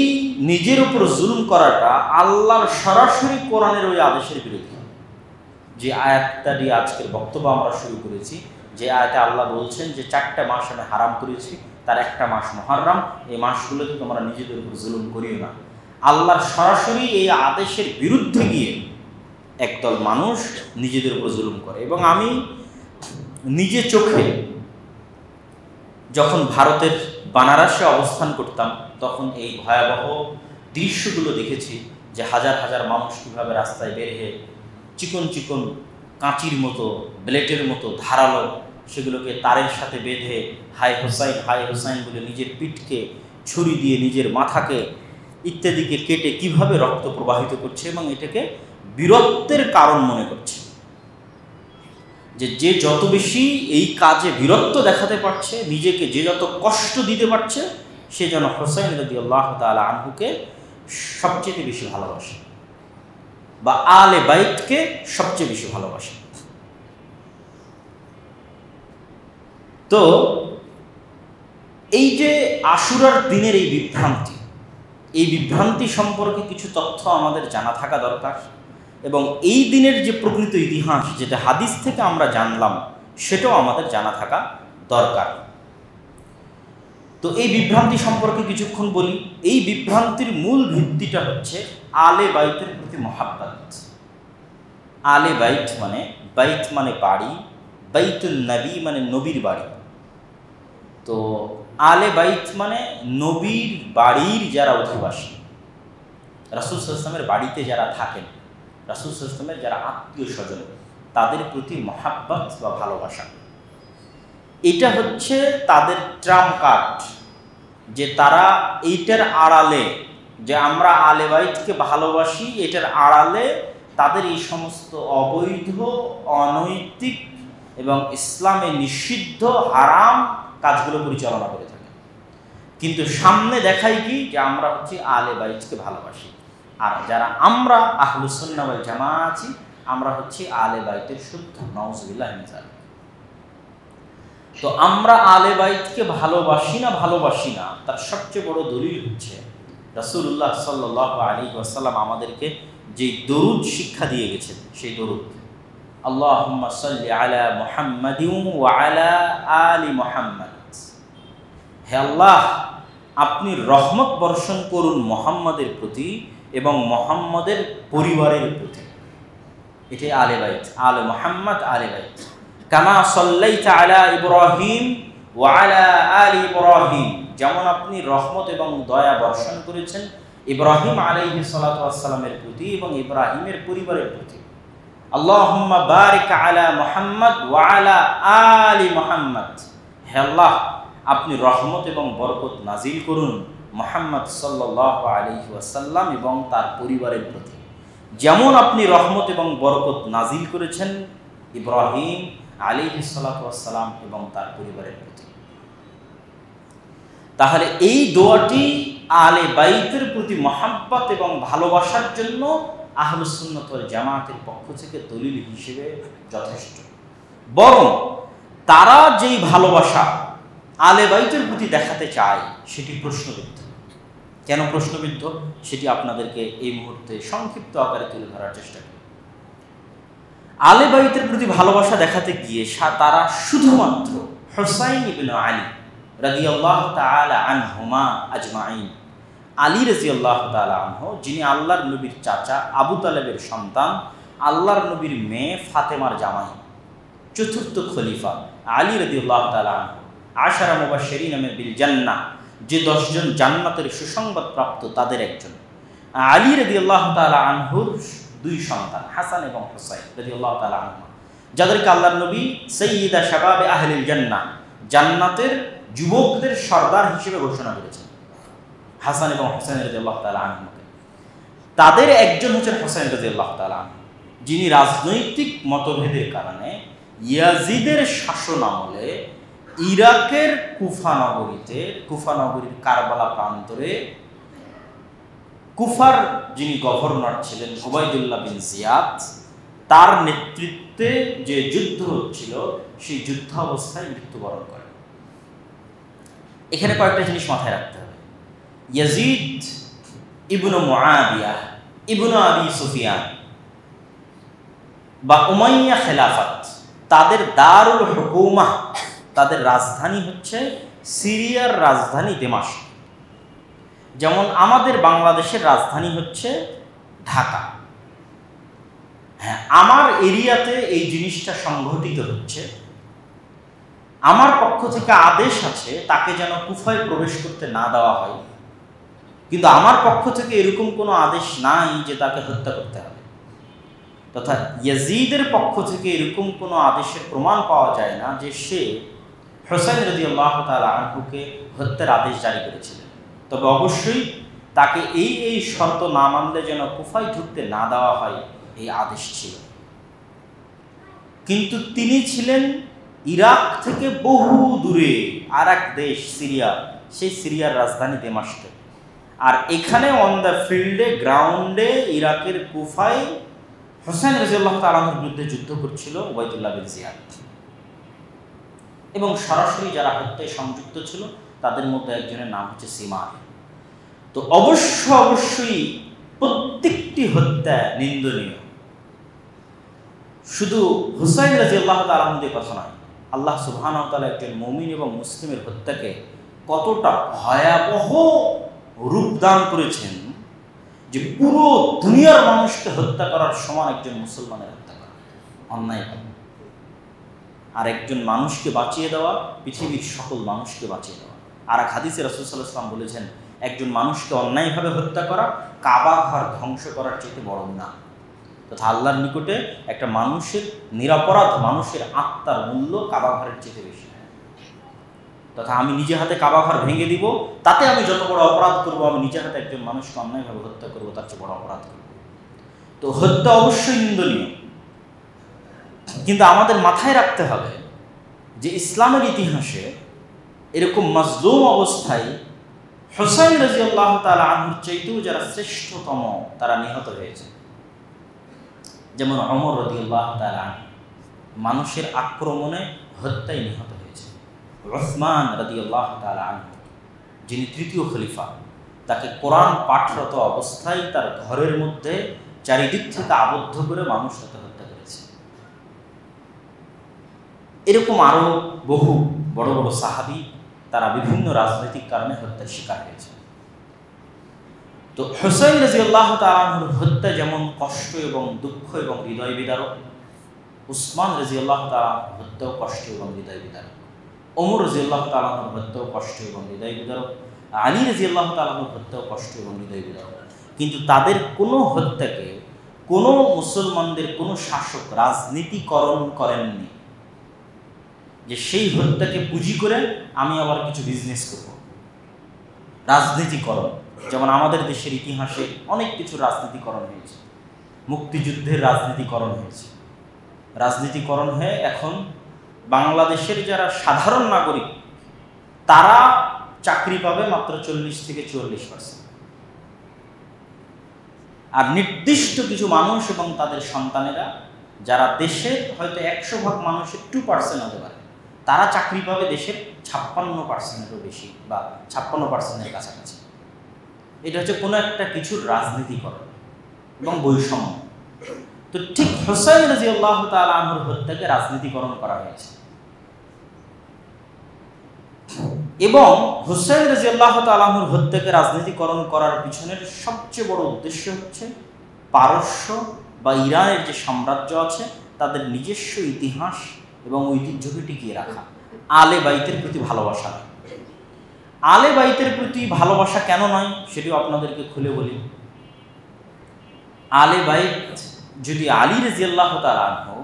নিজের উপর জুলুম করাটা আল্লাহর সরাসরি কোরআনের ওই আদেশের বিরুদ্ধে। যে আয়াতটা দিয়ে আজকের বক্তব্য আমরা শুরু করেছি, যে আয়াতে আল্লাহ বলছেন যে 4টা মাস আমি হারাম করেছি, তার একটা মাস মুহররম, এই মাসগুলোতে তোমরা নিজেদের উপর জুলুম করিও না। আল্লাহর সরাসরি এই আদেশের বিরুদ্ধে গিয়ে একদল মানুষ নিজেদের উপর জুলুম করে। এবং আমি নিজে চোখে যখন ভারতের বানারসে অবস্থান করতাম, তখন এই ভয়াবহ দৃশ্যগুলো দেখেছি, যে হাজার হাজার মানুষ কীভাবে রাস্তায় বের হয়ে চিকন চিকন কাঁচির মতো, ব্লেটের মতো ধারালো, সেগুলোকে তারের সাথে বেঁধে হাই হোসাইন বলে নিজের পিঠকে ছুরি দিয়ে, নিজের মাথাকে ইত্যাদিকে কেটে কিভাবে রক্ত প্রবাহিত করছে, এবং এটাকে বীরত্বের কারণ মনে করছে। যে যত বেশি এই কাজে বীরত্ব দেখাতে পারছে, নিজেকে যে যত কষ্ট দিতে পারছে, সে যেন হোসাইন রাদিয়াল্লাহু তাআলা আনহুকে সবচেয়ে বেশি ভালোবাসে, বা আলে বাইতকে সবচেয়ে বেশি ভালোবাসে। তো এই যে আশুরার দিনের এই বিভ্রান্তি সম্পর্কে কিছু তথ্য আমাদের জানা থাকা দরকার, এবং এই দিনের যে প্রকৃত ইতিহাস, যেটা হাদিস থেকে আমরা জানলাম, সেটাও আমাদের জানা থাকা দরকার। তো এই বিভ্রান্তি সম্পর্কে কিছুক্ষণ বলি। এই বিভ্রান্তির মূল ভিত্তিটা হচ্ছে আলে বাইতের প্রতি মহাব্বত। আলে বাইত মানে বাড়ি, বাইতুন নবী মানে নবীর বাড়ি। তো আলে বাইত মানে নবীর বাড়ির যারা অধিবাসী, রাসূল সাল্লাল্লাহু আলাইহি ওয়াসাল্লামের বাড়িতে যারা থাকেন, রাসূল সাল্লাল্লাহু আলাইহি ওয়াসাল্লামের যারা আত্মীয় স্বজন, তাদের প্রতি মহাব্বত বা ভালোবাসা। এটা হচ্ছে তাদের ট্রাম্প কার্ড, যে তারা এইটার আড়ালে, যে আমরা আলে বাইতকে ভালোবাসি, এটার আড়ালে তাদের এই সমস্ত অবৈধ, অনৈতিক এবং ইসলামে নিষিদ্ধ হারাম কাজগুলো পরিচালনা করে থাকে। কিন্তু সামনে দেখাই কি, যে আমরা হচ্ছে আলে বাইতকে ভালোবাসি, আর যারা আমরা আহলুস সুন্নাহ ওয়াল জামাআহ আছি, আমরা হচ্ছে আলে বাইতের শুদ্ধ, নাউযুবিল্লাহ মিন যালিক। তো আমরা আলে বাইতকে ভালোবাসি না, তার সবচেয়ে বড় দলিল হচ্ছে রাসূলুল্লাহ সাল্লাল্লাহু আলাইহি ওয়াসাল্লাম আমাদেরকে যে দরুদ শিক্ষা দিয়ে গেছেন, সেই দরুদ, আল্লাহুম্মা সাল্লি আলা মুহাম্মাদিন ওয়া আলা আলি মুহাম্মাদ। হে আল্লাহ, আপনি রহমত বর্ষণ করুন মুহাম্মাদের প্রতি এবং মুহাম্মাদের পরিবারের প্রতি। এটাই আলে বাইত, আলে মুহাম্মাদ, আলে বাইত। কামা সাল্লাইতা আলা ইব্রাহিম ওয়া আলা আলি ইব্রাহিম, যেমন আপনি রহমত এবং দয়া বর্ষণ করেছেন ইব্রাহিম আলাইহিস সালাতু ওয়াস সালামের প্রতি এবং ইব্রাহিমের পরিবারের প্রতি। আল্লাহুম্মা বারিক আলা মুহাম্মাদ ওয়া আলা আলি মুহাম্মাদ। হে আল্লাহ, আপনি রহমত এবং বরকত নাজিল করুন মুহাম্মদ সাল্লাল্লাহু আলাইহি ওয়াসাল্লাম এবং তার পরিবারের প্রতি, যেমন আপনি রহমত এবং বরকত নাজিল করেছেন ইব্রাহিম আলাইহিস সালাতু ওয়াস সালাম এবং তার পরিবারের প্রতি। তাহলে এই দোয়াটি আলে বাইতের প্রতি মহাব্বত এবং ভালোবাসার জন্য আহলুস সুন্নাত ওয়াল জামাতের পক্ষ থেকে দলিল হিসেবে যথেষ্ট। বরং তারা যেই ভালোবাসা আলে বাইতের প্রতি দেখাতে চায় সেটি প্রশ্নবিদ্ধ। কেন প্রশ্নবিদ্ধ সেটি আপনাদেরকে এই মুহূর্তে সংক্ষিপ্ত আকারে তুলে ধরার চেষ্টা করি। আলে বাইতের প্রতি ভালোবাসা দেখাতে গিয়ে তারা শুধুমাত্র হুসাইন ইবনে আলী রাদিয়াল্লাহু তাআলা আনহুমা আজমাইন, আলী রাদিয়াল্লাহু তাআলা আনহু, যিনি আল্লাহর নবীর চাচা আবু তালেবের সন্তান, আল্লাহর নবীর মেয়ে ফাতেমার জামাই, চতুর্থ খলিফা আলী রাদিয়াল্লাহু তাআলা আনহু, আশারা মুবাশশিরিন বিল জান্নাহ, যে 10 জন জান্নাতের সুসংবাদ প্রাপ্ত তাদের একজন। আলী রাদিয়াল্লাহু তাআলা আনহুর 2 সন্তান হাসান এবং হুসাইন রাদিয়াল্লাহু তাআলা আনহু, যাদেরকে আল্লাহর নবী সাইয়্যিদা শাবাবে আহলিল জান্নাহ, জান্নাতের যুবকদের সর্দার হিসেবে ঘোষণা করেছেন হাসান এবং হুসাইন রাদিয়াল্লাহু তাআলা আনহুকে। তাদের একজন হচ্ছেন হুসাইন রাদিয়াল্লাহু তাআলা আনহু, যিনি রাজনৈতিক মতভেদের কারণে ইয়াজিদের শাসন আমলে ইরাকের কুফা নগরীর কারবালা প্রান্তরে কুফার যিনি গভর্নর ছিলেন উবাইদুল্লাহ বিন জিয়াদ, তার নেতৃত্বে যে যুদ্ধ হচ্ছিল সেই যুদ্ধাবস্থায় মৃত্যুবরণ করেন। এখানে কয়েকটা জিনিস মাথায় রাখতে হবে। ইয়াজিদ ইবনু মুআবিয়া ইবনু আবি সুফিয়ান বা উমাইয়া খেলাফত, তাদের দারুল হুকুমাহ, তাদের রাজধানী হচ্ছে সিরিয়ার রাজধানী দামেস্ক। যেমন আমাদের বাংলাদেশের রাজধানী হচ্ছে ঢাকা। হ্যাঁ, আমার এরিয়াতে এই জিনিসটা সংঘটিত হচ্ছে, আমার পক্ষ থেকে আদেশ আছে তাকে যেন কুফায় প্রবেশ করতে না দেওয়া হয়, কিন্তু আমার পক্ষ থেকে এরকম কোনো আদেশ নাই যে তাকে হত্যা করতে হবে। তথা ইয়াজিদের পক্ষ থেকে এরকম কোনো আদেশের প্রমাণ পাওয়া যায় না যে সে হুসাইন রাদিয়াল্লাহু তাআলা আনহুকে হত্যার আদেশ জারি করেছিলেন। তবে অবশ্যই তাকে এই শর্ত না মানলে যেন কুফায় ঢুকতে না দেওয়া হয় এই আদেশ ছিল। কিন্তু তিনি ছিলেন ইরাক থেকে বহু দূরে আর এক দেশ সিরিয়া, সেই সিরিয়ার রাজধানী দামেস্কে। আর এখানে অন দ্য ফিল্ডে, গ্রাউন্ডে, ইরাকের কুফায় হুসাইন রাদিয়াল্লাহু তাআলা আনহুর বিরুদ্ধে যুদ্ধ করছিল উবাইদুল্লাহ বিন জিয়াদ, এবং সরাসরি যারা হত্যায় সংযুক্ত ছিল তাদের মধ্যে একজনের নাম হচ্ছে সিমার। তো অবশ্যই প্রত্যেকটি হত্যা নিন্দনীয়। শুধু হুসাইন রাদিয়াল্লাহু তাআলা আনহুর কথা নয়, আল্লাহ সুবহানাহু ওয়া তাআলা একজন মুমিন এবং মুসলিমের হত্যাকে কতটা ভয়াবহ রূপ দান করেছেন যে পুরো দুনিয়ার মানুষকে হত্যা করার সমান একজন মুসলমানের হত্যা করা অন্যায়ভাবে। আর একজন মানুষকে বাঁচিয়ে দেওয়া পৃথিবীর সকল মানুষকে বাঁচিয়ে দেওয়া। আর এক হাদিসে রাসূল সাল্লাল্লাহু আলাইহি ওয়াসাল্লাম বলেছেন, একজন মানুষকে অন্যায়ভাবে হত্যা করা কাবা ঘর ধ্বংস করার চেয়ে বড় গুনাহ। তথা আল্লাহর নিকটে একটা মানুষের নিরপরাধ মানুষের আত্মার মূল্য কাবা ঘরের চেয়ে বেশি। তথা আমি নিজে হাতে কাবা ঘর ভেঙে দিব, তাতে আমি যত বড় অপরাধ করবো, আমি নিজে হাতে একজন মানুষকে অন্যায়ভাবে হত্যা করবো তার চেয়ে বড় অপরাধ করব। তো হত্যা অবশ্যই নিন্দনীয়, কিন্তু আমাদের মাথায় রাখতে হবে যে ইসলামের ইতিহাসে এরকম মাজলুম অবস্থায় হুসাইন রাদিয়াল্লাহু তাআলা আনহুর চাইতেও যারা শ্রেষ্ঠতম তারা নিহত হয়েছে। যেমন ওমর রাদিয়াল্লাহু তাআলা আনহু মানুষের আক্রমণে হত্যায় নিহত হয়েছে। উসমান রাদিয়াল্লাহু তাআলা আনহু, যিনি 3য় খলিফা, তাকে কোরআন পাঠরত অবস্থায় তার ঘরের মধ্যে চারিদিক থেকে আবদ্ধ করে মানুষ তাকে হত্যা করেছে। এরকম আরো বহু বড় বড় সাহাবী তারা বিভিন্ন রাজনৈতিক কারণে হত্যার শিকার হয়েছে। তো হুসাইন রাদিয়াল্লাহু তাআলা আনহুর হত্যা যেমন কষ্ট এবং দুঃখ এবং হৃদয় বিদারক, উসমান রাদিয়াল্লাহু তাআলা আনহুর হত্যাও কষ্ট এবং হৃদয় বিদারক, ওমর রাদিয়াল্লাহু তাআলা আনহুর হত্যাও কষ্ট এবং হৃদয় বিদারক, আলী রাদিয়াল্লাহু তাআলা আনহুর হত্যাও কষ্ট এবং হৃদয় বিদারক। কিন্তু তাদের কোনো হত্যাকে কোনো মুসলমানদের কোনো শাসক রাজনীতিকরণ করেননি, যে সেই হত্যাকে পুঁজি করে আমি আবার কিছু বিজনেস করব। রাজনীতিকরণ, যেমন আমাদের দেশের ইতিহাসে অনেক কিছু রাজনীতিকরণ হয়েছে। মুক্তিযুদ্ধের রাজনীতিকরণ হয়েছে, রাজনীতিকরণ হয়ে এখন বাংলাদেশের যারা সাধারণ নাগরিক তারা চাকরি পাবে মাত্র 40 থেকে 44%। আর নির্দিষ্ট কিছু মানুষ এবং তাদের সন্তানেরা, যারা দেশের হয়তো 100 ভাগ মানুষের 2% হতে পারে, তারা চাকরি পাবে দেশের 56%-এরও বেশি বা 56%-এর কাছাকাছি। এটা হচ্ছে কোনো একটা কিছুর রাজনীতিকরণ এবং বৈষম্য। তো ঠিক হুসাইন রাদিয়াল্লাহু তাআলা আনহুর হত্যাকে রাজনীতিকরণ করা হয়েছে এবং হুসাইন রাদিয়াল্লাহু তাআলা আনহুর হত্যাকে রাজনীতিকরণ করার পিছনের সবচেয়ে বড় উদ্দেশ্য হচ্ছে পারস্য বা ইরানের যে সাম্রাজ্য আছে তাদের নিজস্ব ইতিহাস এবং ঐতিহ্যকে টিকিয়ে রাখা। আলে বাইতের প্রতি ভালোবাসা নয়। আলে বাইতের প্রতি ভালোবাসা কেন নয় সেটিও আপনাদেরকে খুলে বলি। আলে বাইত যদি আলী রাদিয়াল্লাহু তাআলা আনহু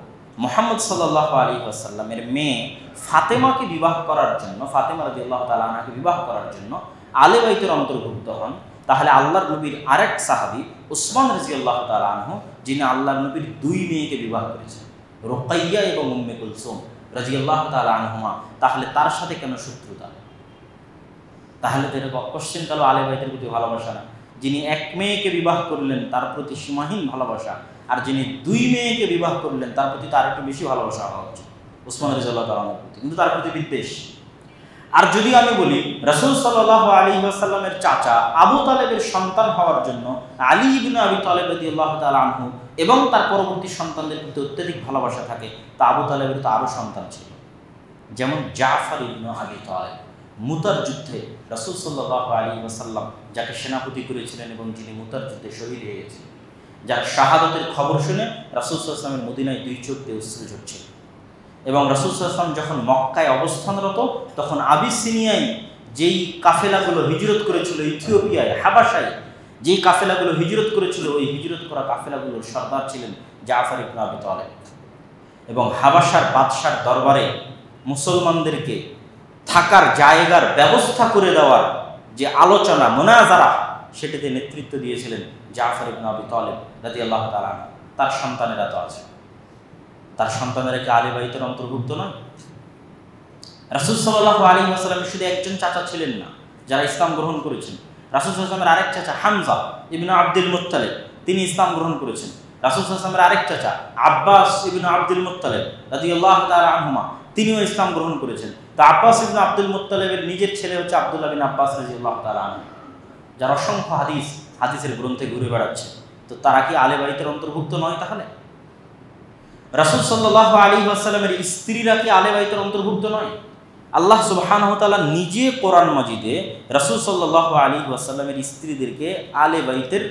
মুহাম্মদ সাল্লাল্লাহু আলাইহি ওয়াসাল্লামের মেয়ে ফাতেমাকে বিবাহ করার জন্য, ফাতেমা রাদিয়াল্লাহু তাআলা আনহাকে বিবাহ করার জন্য আলে বাইতের অন্তর্ভুক্ত হন, তাহলে আল্লাহর নবীর আরেক সাহাবী উসমান রাদিয়াল্লাহু তাআলা আনহু, যিনি আল্লাহর নবীর 2 মেয়েকে বিবাহ করেছেন, রুকাইয়া এবং উম্মে কুলসুম রাদিয়াল্লাহু তাআলা আনহুমা, তাহলে তার সাথে কেন শত্রুতা? তাহলে তো এটা কোশ্চেন কালো আলে বাইতের প্রতি ভালোবাসা না। যিনি 1 মেয়েকে বিবাহ করলেন তার প্রতি সীমাহীন ভালোবাসা, আর যিনি 2 মেয়েকে বিবাহ করলেন তার প্রতি তার একটু বেশি ভালোবাসা হওয়া উচিত উসমান রাদিয়াল্লাহু তাআলার প্রতি, কিন্তু তার প্রতি বিদ্বেষ। আর যদি আমি বলি রাসূল সাল্লাল্লাহু আলাইহি ওয়াসাল্লামের চাচা আবু তালেবের সন্তান হওয়ার জন্য আলী ইবনে আবি তালেব রাদিয়াল্লাহু তাআলা আনহু এবং তার পরবর্তী সন্তানদের প্রতি অত্যধিক ভালোবাসা থাকে, তা আবু তালেবের তো আরও সন্তান ছিল, যেমন জাফর ইবনে আবি তালেব। মুতার যুদ্ধে রাসূল সাল্লাল্লাহু আলাইহি ওয়াসাল্লাম যাকে সেনাপতি করেছিলেন এবং যিনি মুতার যুদ্ধে শহীদ হয়ে গেছিলেন, যার শাহাদাতের খবর শুনে রাসূল সাল্লাল্লাহু আলাইহি ওয়াসাল্লামের মদিনায় 2 চোখ দিয়ে অশ্রু ঝরছিল। এবং রাসূল সাল্লাল্লাহু আলাইহি ওয়াসাল্লাম যখন মক্কায় অবস্থানরত, তখন আবিসিনিয়ায় যেই কাফেলাগুলো হিজরত করেছিল, ইথিওপিয়ায় হাবাসায় যেই কাফেলাগুলো হিজরত করেছিল, ওই হিজরত করা কাফেলাগুলোর সর্দার ছিলেন জাফর ইবনে আবি তালেব। এবং হাবাসার বাদশার দরবারে মুসলমানদেরকে থাকার জায়গার ব্যবস্থা করে দেওয়ার যে আলোচনা, মুনাজারা, সেটাতে নেতৃত্ব দিয়েছিলেন জাফর ইবনে আবি তালেব রাদিয়াল্লাহু তাআলা। তার সন্তানেরা তো আছে, তার সন্তানেরা কি আলে বাইতের অন্তর্ভুক্ত নয়? রাসূল সাল্লাল্লাহু আলাইহি ওয়াসাল্লামের শুধু একজন চাচা ছিলেন না যারা ইসলাম গ্রহণ করেছেন। রাসূল সাল্লাল্লাহু আলাইহি ওয়াসাল্লামের আরেক চাচা হামজা ইবনে আব্দুল মুত্তালিব, তিনি ইসলাম গ্রহণ করেছেন। রাসূল সাল্লাল্লাহু আলাইহি ওয়াসাল্লামের আরেক চাচা আব্বাস ইবনে আব্দুল মুত্তালিব রাদিয়াল্লাহু তাআলা আনহুমা, তিনিও ইসলাম গ্রহণ করেছেন। তো আব্বাস ইবনে আব্দুল মুত্তালিবের নিজের ছেলে হচ্ছে আব্দুল্লাহ বিন আব্বাস রাদিয়াল্লাহু তাআলা আনহু, যার অসংখ্য হাদিসের গ্রন্থে ঘুরে বেড়াচ্ছে। তো তারা কি আলে বাইতের অন্তর্ভুক্ত নয়? তাহলে রাসূল সাল্লাল্লাহু আলাইহি ওয়াসাল্লামের স্ত্রীরা কি আলে বাইতের অন্তর্ভুক্ত নয়? আল্লাহ সুবহানাহু ওয়া তাআলা নিজে কোরআন মাজিদে রাসূল সাল্লাল্লাহু আলাইহি ওয়াসাল্লামের স্ত্রীদেরকে আলে বাইতের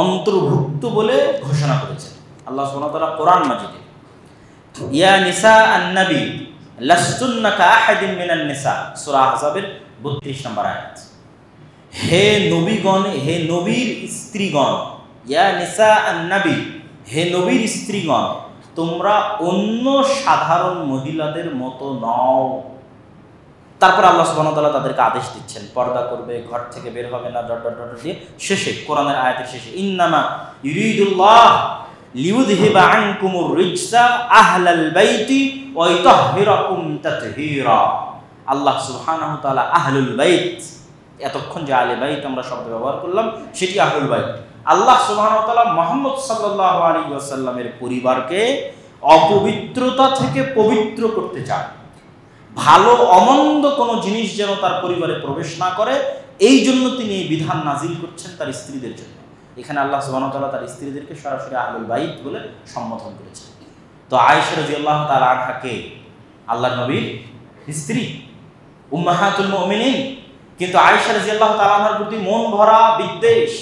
অন্তর্ভুক্ত বলে ঘোষণা করেছেন। আল্লাহ সুবহানাহু ওয়া তাআলা কোরআন মাজিদে ইয়া নিসা আন-নবী লাস্তুন্না কাআহাদিন মিনান নিসা, সূরা আহজাবের 32 নম্বর আয়াত। হে নবীগণ, হে নবীর স্ত্রীগণ, ইয়া নিসা আন-নবী, হে নবীর স্ত্রীগণ, তোমরা অন্য সাধারণ মহিলাদের মতো নও। তারপর আল্লাহ সুবহানাহু ওয়া তাআলা তাদেরকে আদেশ দিচ্ছেন পর্দা করবে, ঘর থেকে বের হবে না, দিয়ে শেষে কোরআনের আয়াতের শেষে ইন্নামা ইউরিদুল্লাহ লিইউযহিবা আনকুমুর রিজসা আহলাল বাইতি ওয়া ইতাহহিরাকুম তাতহীরা। আল্লাহ সুবহানাহু ওয়া তাআলা আহলুল বাইত, এতক্ষণ যে আলে বাইত আমরা শব্দ ব্যবহার করলাম সেটি আহলুল বাইত। আল্লাহ সুবহানাহু ওয়া তাআলা মুহাম্মদ সাল্লাল্লাহু আলাইহি ওয়াসাল্লামের পরিবারকে অপবিত্রতা থেকে পবিত্র করতে চান। ভালো অমন্দ কোনো জিনিস যেন তার পরিবারে প্রবেশ না করে, এই জন্য তিনি এই বিধান নাজিল করছেন তার স্ত্রীদের জন্য। এখানে আল্লাহ সুবহানাহু ওয়া তাআলা তার স্ত্রীদেরকে সরাসরি আহলুল বাইত বলে সম্বোধন করেছেন। তো আয়েশা রাদিয়াল্লাহু তাআলা আনহাকে আল্লাহর নবীর স্ত্রী, উম্মাহাতুল মুমিনিন, কিন্তু আয়েশা রাদিয়াল্লাহু তাআলা আনহার প্রতি মন ভরা বিদ্বেষ,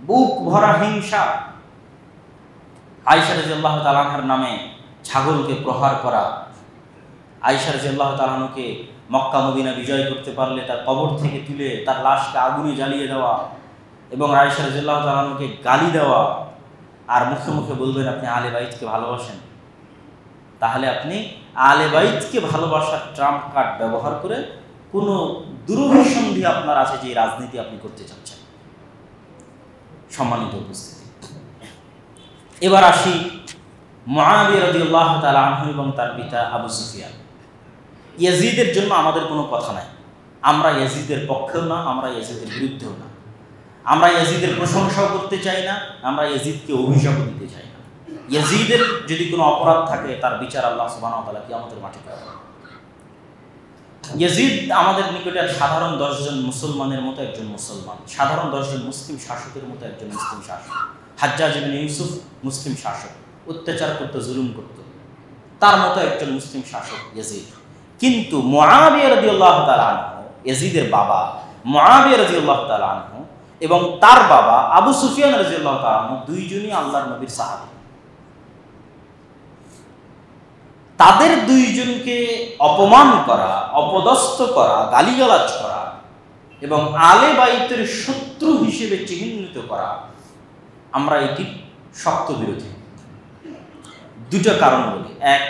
বুক ভরা হিংসা। আয়েশা রাদিয়াল্লাহু তাআলা আনহার নামে ছাগলকে প্রহার করা, আয়েশা রাদিয়াল্লাহু তাআলা আনহাকে মক্কা মদিনা বিজয় করতে পারলে তার কবর থেকে তুলে তার লাশকে আগুনে জ্বালিয়ে দেওয়া এবং আয়েশা রাদিয়াল্লাহু তাআলা আনহাকে গালি দেওয়া, আর মুখে মুখে বলবেন আপনি আলে বাইতকে ভালোবাসেন। তাহলে আপনি আলে বাইতকে ভালোবাসার ট্রাম্প কার্ড ব্যবহার করে কোনো দুরভিসন্ধি আপনার আছে যে রাজনীতি আপনি করতে চাচ্ছেন। সম্মানিত উপস্থিতি, এবার আসি মুআবিয়া রাদিয়াল্লাহু তাআলা আনহু এবং তার পিতা আবু সুফিয়ান। ইয়াজিদের জন্য আমাদের কোনো কথা নাই, আমরা ইয়াজিদের পক্ষেও না, আমরা ইয়াজিদের বিরুদ্ধেও না। আমরা ইয়াজিদের প্রশংসাও করতে চাই না, আমরা ইয়াজিদকে অভিশাপও দিতে চাই না। ইয়াজিদের যদি কোনো অপরাধ থাকে তার বিচার আল্লাহ সুবহানাহু ওয়া তাআলা কিয়ামতের মাঠে করবেন। ইয়াজিদ আমাদের নিকটের সাধারণ 10 জন মুসলমানের মতো একজন মুসলমান, সাধারণ 10 জন মুসলিম শাসকের মতো একজন মুসলিম শাসক। হাজ্জাজ ইবনে ইউসুফ মুসলিম শাসক, অত্যাচার করত, জুলুম করত, তার মতো একজন মুসলিম শাসক ইয়াজিদ। কিন্তু মুআবিয়া রাদিয়াল্লাহু তাআলা আনহু, ইয়াজিদের বাবা মুআবিয়া রাদিয়াল্লাহু তাআলা আনহু এবং তার বাবা আবু সুফিয়ান রাদিয়াল্লাহু তাআলা আনহু দুইজনই আল্লাহর নবীর সাহাবী। তাদের দুইজনকে অপমান করা, অপদস্থ করা, গালিগালাজ করা এবং আলে বাইতের শত্রু হিসেবে চিহ্নিত করা, আমরা এটির শক্ত বিরোধী। দুটো কারণ বলি। এক,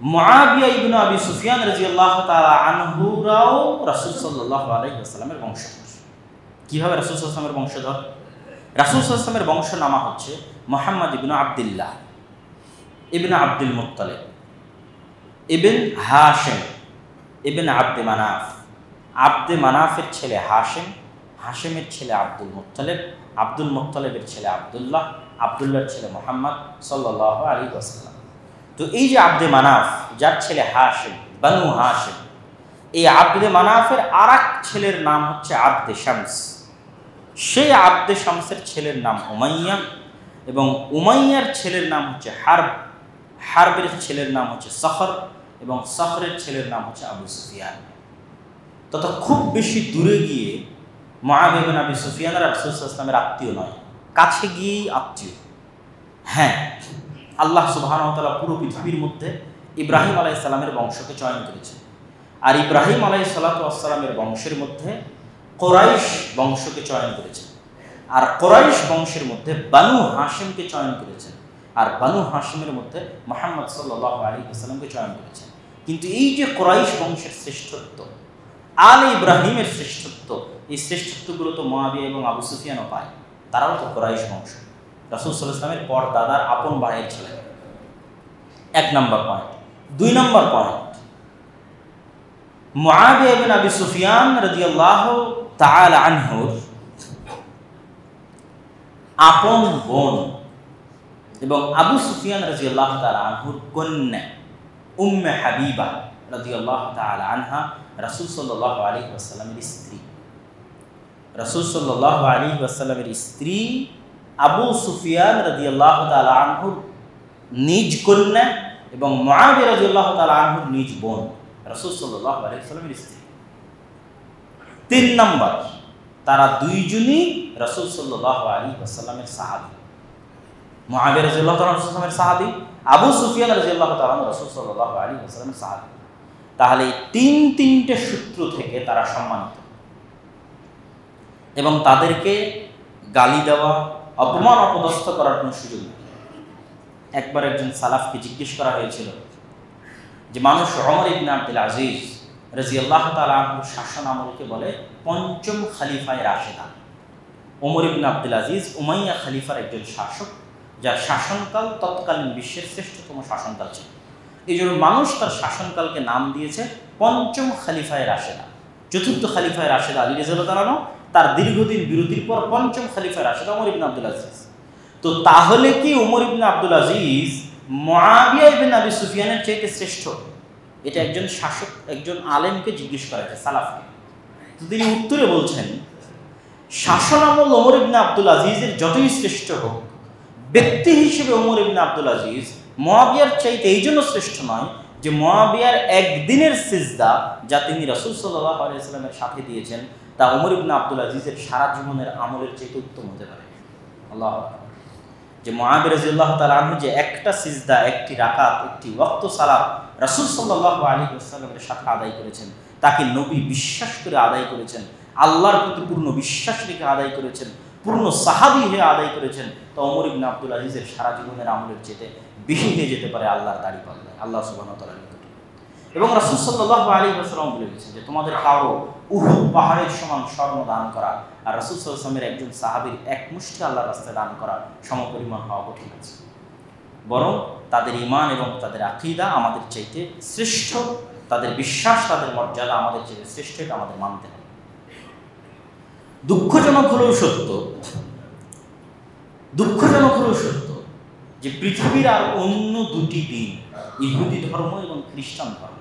মুআবিয়া ইবনে আবি সুফিয়ান রাদিয়াল্লাহু তাআলা আনহুরাও রাসূল সাল্লাল্লাহু আলাইহি ওয়াসাল্লামের বংশধর। কিভাবে রাসূল সাল্লাল্লাহু আলাইহি ওয়াসাল্লামের বংশধর? রাসূল সাল্লাল্লাহু আলাইহি ওয়াসাল্লামের বংশনামা হচ্ছে মুহাম্মদ ইবনে আব্দুল্লাহ ইবনে আব্দুল মুত্তালিব ইবনে হাশিম ইবনে আব্দে মানাফ, আব্দে মানাফের ছেলে হাশিম, হাশিমের ছেলে আব্দুল মুত্তালিব, আব্দুল মুত্তালিবের ছেলে আব্দুল্লাহ, আব্দুল্লাহর ছেলে মুহাম্মদ সাল্লাল্লাহু আলাইহি ওয়াসাল্লাম। তো এই যে আব্দে মানাফ, যার ছেলে হাশিম, বানু হাশিম, এই আব্দে মানাফের আরেক ছেলের নাম হচ্ছে আব্দে শামস। সেই আব্দে শামসের ছেলের নাম উমাইয়া এবং উমাইয়ার ছেলের নাম হচ্ছে হারব, হারবের ছেলের নাম হচ্ছে সখর এবং সখরের ছেলের নাম হচ্ছে আবু সুফিয়ান। তথা খুব বেশি দূরে গিয়ে মুআবিয়া ইবনে আবি সুফিয়ান রাসূল সাল্লাল্লাহু আলাইহি ওয়াসাল্লামের আত্মীয় নয়, কাছে গিয়েই আত্মীয়। হ্যাঁ, আল্লাহ সুবহানাহু ওয়া তাআলা পুরো পৃথিবীর মধ্যে ইব্রাহিম আলাইহিস সালামের বংশকে চয়ন করেছেন, আর ইব্রাহিম আলাইহিস সালামের বংশের মধ্যে কুরাইশ বংশকে চয়ন করেছেন, আর কুরাইশ বংশের মধ্যে বানু হাশিমকে চয়ন করেছেন, আর বানু হাশিমের মধ্যে মুহাম্মদ সাল্লাল্লাহু আলাইহি ওয়াসাল্লামকে চয়ন করেছেন। কিন্তু এই যে কুরাইশ বংশের শ্রেষ্ঠত্ব, আলে ইব্রাহিমের শ্রেষ্ঠত্ব, এই শ্রেষ্ঠত্বগুলো তো মুআবিয়া এবং আবু সুফিয়ানও পায়, তারাও তো কুরাইশ বংশ, রাসূল সাল্লাল্লাহু আলাইহি ওয়াসাল্লামের পর দাদার আপন ভাইয়ের ছেলে। 1 নম্বর পয়েন্ট। 2 নম্বর পয়েন্ট, মুআবিয়া ইবনে আবি সুফিয়ান রাদিয়াল্লাহু তাআলা আনহুর আপন বোন এবং আবু সুফিয়ান রাদিয়াল্লাহু তাআলা আনহুর কন্যা উম্মে হাবিবা রাদিয়াল্লাহু তাআলা আনহা রাসূল সাল্লাল্লাহু আলাইহি ওয়াসাল্লামের স্ত্রী। রাসূল সাল্লাল্লাহু আলাইহি ওয়াসাল্লামের স্ত্রী আবু সুফিয়ান রাদিয়াল্লাহু তাআলা আনহুর নিজ কন্যা এবং মুআবিয়া রাদিয়াল্লাহু তাআলা আনহুর নিজ বোন, রাসূল সাল্লাল্লাহু আলাইহি ওয়াসাল্লামের স্ত্রী। 3 নম্বর, তারা দুইজনই রাসূল সাল্লাল্লাহু আলাইহি ওয়াসাল্লামের সাহাবী। মুআবিয়া রাদিয়াল্লাহু তাআলা রাসূলের সাহাবী, আবু সুফিয়ান রাদিয়াল্লাহু তাআলা রাসূল সাল্লাল্লাহু আলাইহি ওয়াসাল্লামের সাহাবী। তাহলে তিনটে সূত্র থেকে তারা সম্মানিত এবং তাদেরকে গালি দেওয়া, অপমান অপদস্থ করার কোনো সুযোগ নেই। একবার একজন সালাফকে জিজ্ঞেস করা হয়েছিল যে মানুষ ওমর ইবনে আব্দুল আজিজ রাদিয়াল্লাহু তাআলা আনহুর শাসন আমলকে বলে পঞ্চম খলিফায়ে রাশিদা। ওমর ইবনে আব্দুল আজিজ উমাইয়া খলিফার একজন শাসক, যার শাসনকাল তৎকালীন বিশ্বের শ্রেষ্ঠতম শাসনকাল ছিল। এই জন্য মানুষ তার শাসনকালকে নাম দিয়েছে পঞ্চম খলিফায়ে রাশিদা। চতুর্থ খলিফায়ে রাশিদা আলী রাদিয়াল্লাহু তাআলা, তার দীর্ঘদিন বিরতির পর পঞ্চম খলিফায়ে রাশিদা ওমর ইবনে আব্দুল আজিজ। তো তাহলে কি ওমর ইবনে আব্দুল আজিজ মুআবিয়া ইবনে আবি সুফিয়ানের চাইতে শ্রেষ্ঠ? এটা একজন শাসক, একজন আলেমকে জিজ্ঞেস করা হয়েছে, সালাফকে। তো তিনি উত্তরে বলছেন, শাসন আমল ওমর ইবনে আব্দুল আজিজের যতই শ্রেষ্ঠ হোক, ব্যক্তি হিসেবে ওমর ইবনে আব্দুল আজিজ মুআবিয়ার চাইতে এই জন্য শ্রেষ্ঠ নয় যে মুআবিয়ার একদিনের সিজদা যা তিনি রাসূল সাল্লাল্লাহু আলাইহি ওয়াসাল্লামের সাথে দিয়েছেন তা ওমর ইবনে আব্দুল আজিজের সারা জীবনের আমলের চাইতে উত্তম হতে পারে। আল্লাহু আকবার। যে মুআবিয়া রাদিয়াল্লাহু তাআলা আনহু যে একটা সিজদা, একটি রাকাত, একটি ওয়াক্ত সালাত রাসূল সাল্লাল্লাহু আলাইহি ওয়াসাল্লামের সাথে আদায় করেছেন, তাকে নবী বিশ্বাস করে আদায় করেছেন, আল্লাহর প্রতি পূর্ণ বিশ্বাস রেখে আদায় করেছেন, পূর্ণ সাহাবী হয়ে আদায় করেছেন, তো ওমর ইবনে আব্দুল আজিজের সারা জীবনের আমলের চেয়ে বেশি হয়ে যেতে পারে আল্লাহর দাড়িপাল্লায়, আল্লাহ সুবহানাহু ওয়া তাআলার নিকটে। এবং রাসূল সাল্লাল্লাহু আলাইহি ওয়াসাল্লাম বলে গেছেন যে তোমাদের কারো উহুদ পাহাড়ের সমান স্বর্ণ দান করা আর রাসূল সাল্লাল্লাহু আলাইহি ওয়াসাল্লামের একজন সাহাবীর এক মুষ্টি আল্লাহর রাস্তায় দান করা সমপরিমাণ হওয়া কঠিন আছে। বরং তাদের ঈমান এবং তাদের আকীদা আমাদের চাইতে শ্রেষ্ঠ তাদের বিশ্বাস, তাদের মর্যাদা আমাদের চেয়ে শ্রেষ্ঠ, এটা আমাদের মানতে হবে। দুঃখজনক হলেও সত্য যে পৃথিবীর আর অন্য দুটি দিন, ইহুদি ধর্ম এবং খ্রিস্টান ধর্ম,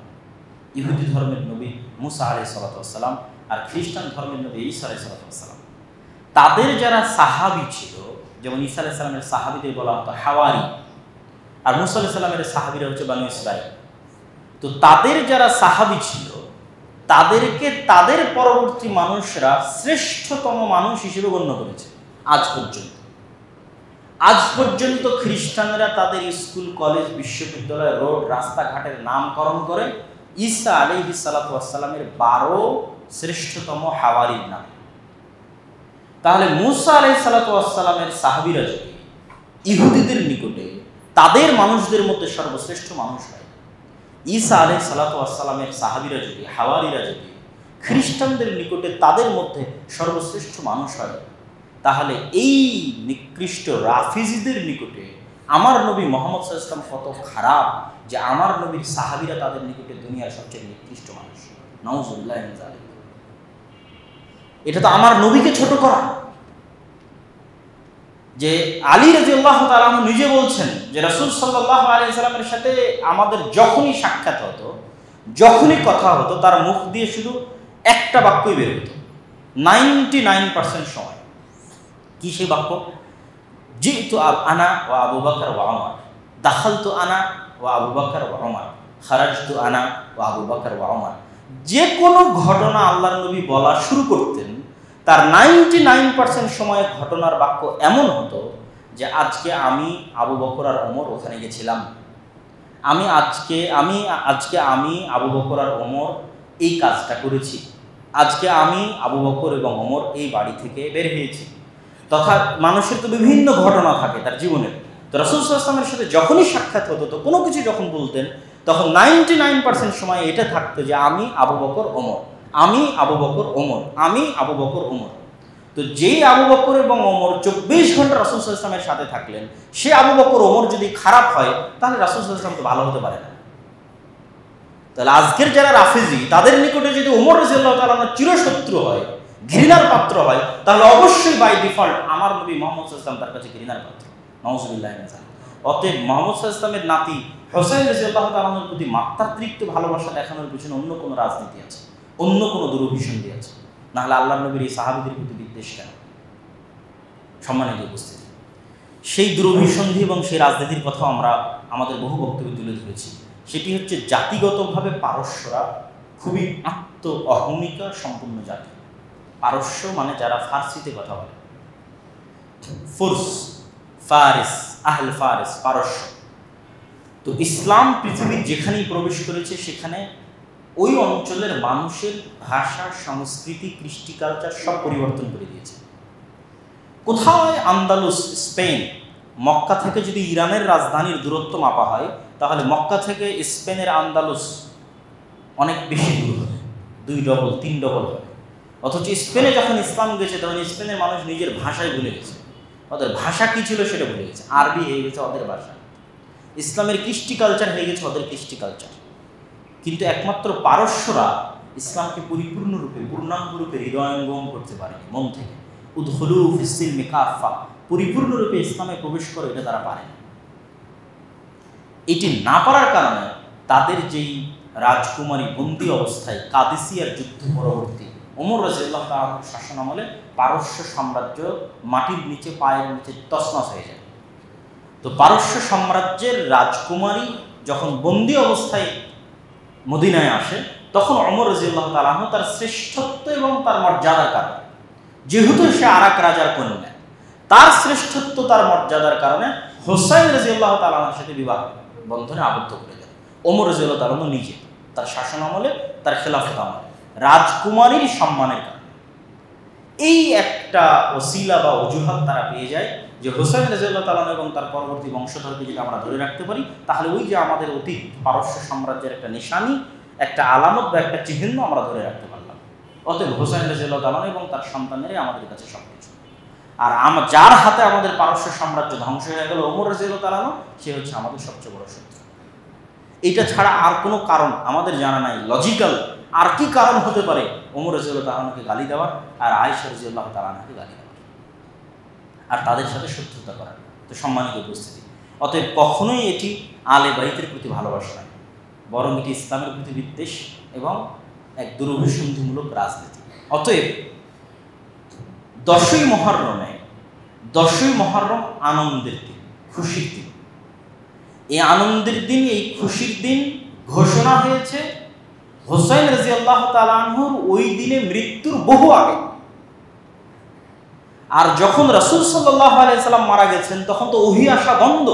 ইহুদি ধর্মের নবী মুসা আলাইহিস সালাতু ওয়াস সালাম আর খ্রিস্টান ধর্মের নবী ঈসা আলাইহিস সালাতু ওয়াস সালাম, তাদের যারা সাহাবী ছিল, যেমন ঈসা আলাইহিস সালামের সাহাবীদের বলা হতো হাওয়ারি, আর মুসা আলাইহিস সালামের সাহাবীরা হচ্ছে বনী ইসরাঈল। তো তাদের যারা সাহাবী ছিল, তাদেরকে তাদের পরবর্তী মানুষরা শ্রেষ্ঠতম মানুষ হিসেবে গণ্য করেছে আজ পর্যন্ত খ্রিস্টানরা তাদের স্কুল, কলেজ, বিশ্ববিদ্যালয়, রোড, রাস্তাঘাটের নামকরণ করে ঈসা আলাইহিস সালাতু ওয়াস সালামের 12 শ্রেষ্ঠতম হাওয়ারির নাম। তাহলে মুসা আলাইহিস সালাতু ওয়াস সালামের সাহাবীরা যদি ইহুদিদের নিকটে তাদের মানুষদের মধ্যে সর্বশ্রেষ্ঠ মানুষ হয়, ঈসা আলাইহিস সালাতু ওয়াস সালামের সাহাবীরা যদি, হাওয়ারিরা যদি খ্রিস্টানদের নিকটে তাদের মধ্যে সর্বশ্রেষ্ঠ মানুষ হয়, তাহলে এই নিকৃষ্ট রাফিজিদের নিকটে আমার নবী মুহাম্মদ সাল্লাল্লাহু আলাইহি ওয়াসাল্লাম কত খারাপ যে আমার নবীর সাহাবীরা তাদের নিকটে দুনিয়ার সবচেয়ে নিকৃষ্ট মানুষ। নাউযুবিল্লাহি মিন যালিক। এটা তো আমার নবীকে ছোট করা। যে আলী রাদিয়াল্লাহু তাআলা আনহু নিজে বলছেন যে রাসূল সাল্লাল্লাহু আলাইহি ওয়াসাল্লামের সাথে আমাদের যখনই সাক্ষাৎ হতো, যখনই কথা হতো, তার মুখ দিয়ে শুধু একটা বাক্যই বের হতো 99% সময়। কি সেই বাক্য? জিতু আনা ওয়া আবু বকর ওয়া ওমর, দাখালতু আনা ওয়া আবু বকর ওয়া ওমর, খারাজতু আনা ওয়া আবু বকর ওয়া ওমর। যে কোনো ঘটনা আল্লাহর নবী বলা শুরু করতেন, তার 99% সময় ঘটনার বাক্য এমন হতো যে আজকে আমি আবু বকর আর ওমর ওখানে গেছিলাম, আজকে আমি আবু বকর আর ওমর এই কাজটা করেছি, আজকে আমি আবু বকর এবং ওমর এই বাড়ি থেকে বের হয়েছি। তথা মানুষের তো বিভিন্ন ঘটনা থাকে তার জীবনের। তো রাসূল সাল্লাল্লাহু আলাইহি ওয়াসাল্লামের সাথে যখনই সাক্ষাৎ হতো, তো কোনো কিছু যখন বলতেন, তখন 99% সময় এটা থাকতো যে আমি আবু বকর ওমর, আমি আবু বকর ওমর, আমি আবু বকর ওমর। তো যেই আবু বকর এবং ওমর 24 ঘন্টা রাসূল সাল্লাল্লাহু আলাইহি ওয়াসাল্লামের সাথে থাকলেন, সে আবু বকর ওমর যদি খারাপ হয়, তাহলে রাসূল সাল্লাল্লাহু আলাইহি ওয়াসাল্লাম তো ভালো হতে পারে না। তাহলে আজকের যারা রাফিজি, তাদের নিকটে যদি ওমর রাদিয়াল্লাহু তাআলা চিরশত্রু হয়, ঘৃণার পাত্র হয়, তাহলে অবশ্যই বাই ডিফল্ট আমার নবী মুহাম্মদ সাল্লাল্লাহু আলাইহি ওয়াসাল্লাম তার কাছে ঘৃণার পাত্র। নাউযুবিল্লাহি মিন যালিক। অতএব মুহাম্মদ সাল্লাল্লাহু আলাইহি ওয়াসাল্লামের নাতি হোসেন রাদিয়াল্লাহু তাআলার প্রতি মাত্রাতিরিক্ত ভালোবাসা দেখানোর পিছনে অন্য কোনো রাজনীতি আছে, অন্য কোনো দুরভিসন্ধি আছে। না হলে আল্লাহর নবীর এই সাহাবীদের প্রতি বিদ্বেষ কেন? সম্মানিত উপস্থিতি, সেই দুরভিসন্ধি এবং সেই রাজনীতির কথা আমরা আমাদের বহু বক্তব্যে তুলে ধরেছি। সেটি হচ্ছে জাতিগতভাবে পারস্যরা খুবই অহমিকা সম্পূর্ণ জাতি। পারস্য মানে যারা ফার্সিতে কথা বলে, ফারিস, আহল ফারিস, পারস্য। তো ইসলাম পৃথিবীর যেখানেই প্রবেশ করেছে, সেখানে ওই অঞ্চলের মানুষের ভাষা, সংস্কৃতি, কৃষ্টি, কালচার সব পরিবর্তন করে দিয়েছে। কোথায় আন্দালুস, স্পেন, মক্কা থেকে যদি ইরানের রাজধানীর দূরত্ব মাপা হয়, তাহলে মক্কা থেকে স্পেনের আন্দালুস অনেক বেশি দূর হবে, 2 ডবল 3 ডবল হবে। অথচ স্পেনে যখন ইসলাম গেছে, তখন স্পেনের মানুষ নিজের ভাষায় ভুলে গেছে। ওদের ভাষা কি ছিল সেটা ভুলে গেছে। আরবি হয়ে গেছে ওদের ভাষা, ইসলামের কৃষ্টি কালচার হয়ে গেছে ওদের কৃষ্টি কালচার। কিন্তু একমাত্র পারস্যরা ইসলামকে পরিপূর্ণরূপে, পূর্ণাঙ্গরূপে হৃদয়ঙ্গম করতে পারেনি। মন থেকে উদখুলু ফিস-সিলমি কাফা, পরিপূর্ণরূপে ইসলামে প্রবেশ করে, এটা তারা পারে না। এটি না পারার কারণে তাদের যেই রাজকুমারী বন্দী অবস্থায় কাদিসিয়ার যুদ্ধ পরবর্তী ওমর রাদিয়াল্লাহু তাআলার শাসন আমলে পারস্য সাম্রাজ্য মাটির নিচে, পায়ের নিচে তছনছ হয়ে যায়। তো পারস্য সাম্রাজ্যের রাজকুমারী যখন বন্দী অবস্থায় মদিনায় আসে, তখন ওমর রাদিয়াল্লাহু তাআলা তার শ্রেষ্ঠত্ব এবং তার মর্যাদার কারণে, যেহেতু সে আরেক রাজার কন্যা, তার শ্রেষ্ঠত্ব, তার মর্যাদার কারণে হোসাইন রাদিয়াল্লাহু তাআলার সাথে বিবাহ বন্ধনে আবদ্ধ করে দেন ওমর রাদিয়াল্লাহু তাআলা নিজে, তার শাসন আমলে, তার খেলাফত আমলে, রাজকুমারীর সম্মানের কারণে। এই একটা ওসিলা বা অজুহাত তারা পেয়ে যায় যে হোসাইন রাদিয়াল্লাহু তাআলা এবং তার পরবর্তী বংশধরকে যদি আমরা ধরে রাখতে পারি, তাহলে ওই যে আমাদের অতীত পারস্য সাম্রাজ্যের একটা নিশানি, একটা আলামত বা একটা চিহ্ন আমরা ধরে রাখতে পারলাম। অতএব হোসাইন রাদিয়াল্লাহু তাআলা এবং তার সন্তানেরই আমাদের কাছে সবকিছু। আর যার হাতে আমাদের পারস্য সাম্রাজ্য ধ্বংস হয়ে গেল, ওমর রাদিয়াল্লাহু তাআলা, সে হচ্ছে আমাদের সবচেয়ে বড় শত্রু। এটা ছাড়া আর কোনো কারণ আমাদের জানা নাই। লজিক্যাল আর কি কারণ হতে পারে ওমর রাদিয়াল্লাহু তাআলা আনহুকে গালি দেওয়ার আর আয়েশা রাদিয়াল্লাহু তাআলা আনহাকে গালি দেওয়ার আর তাদের সাথে শত্রুতা করার? তো সম্মানিত উপস্থিতি, অতএব কখনোই এটি আলে বাইতের প্রতি ভালোবাসা নয়, বরং এটি ইসলামের প্রতি বিদ্বেষ এবং এক দুরভিসন্ধিমূলক রাজনীতি। অতএব 10ই মুহররম আনন্দের দিন, খুশির দিন। এই আনন্দের দিন, এই খুশির দিন ঘোষণা হয়েছে হোসাইন রাদিয়াল্লাহু তাআলা আনহুর ওই দিনে মৃত্যুর বহু আগে। আর যখন রাসূল সাল্লাল্লাহু আলাইহি সাল্লাম মারা গেছেন তখন তো ওহী আসা বন্ধ।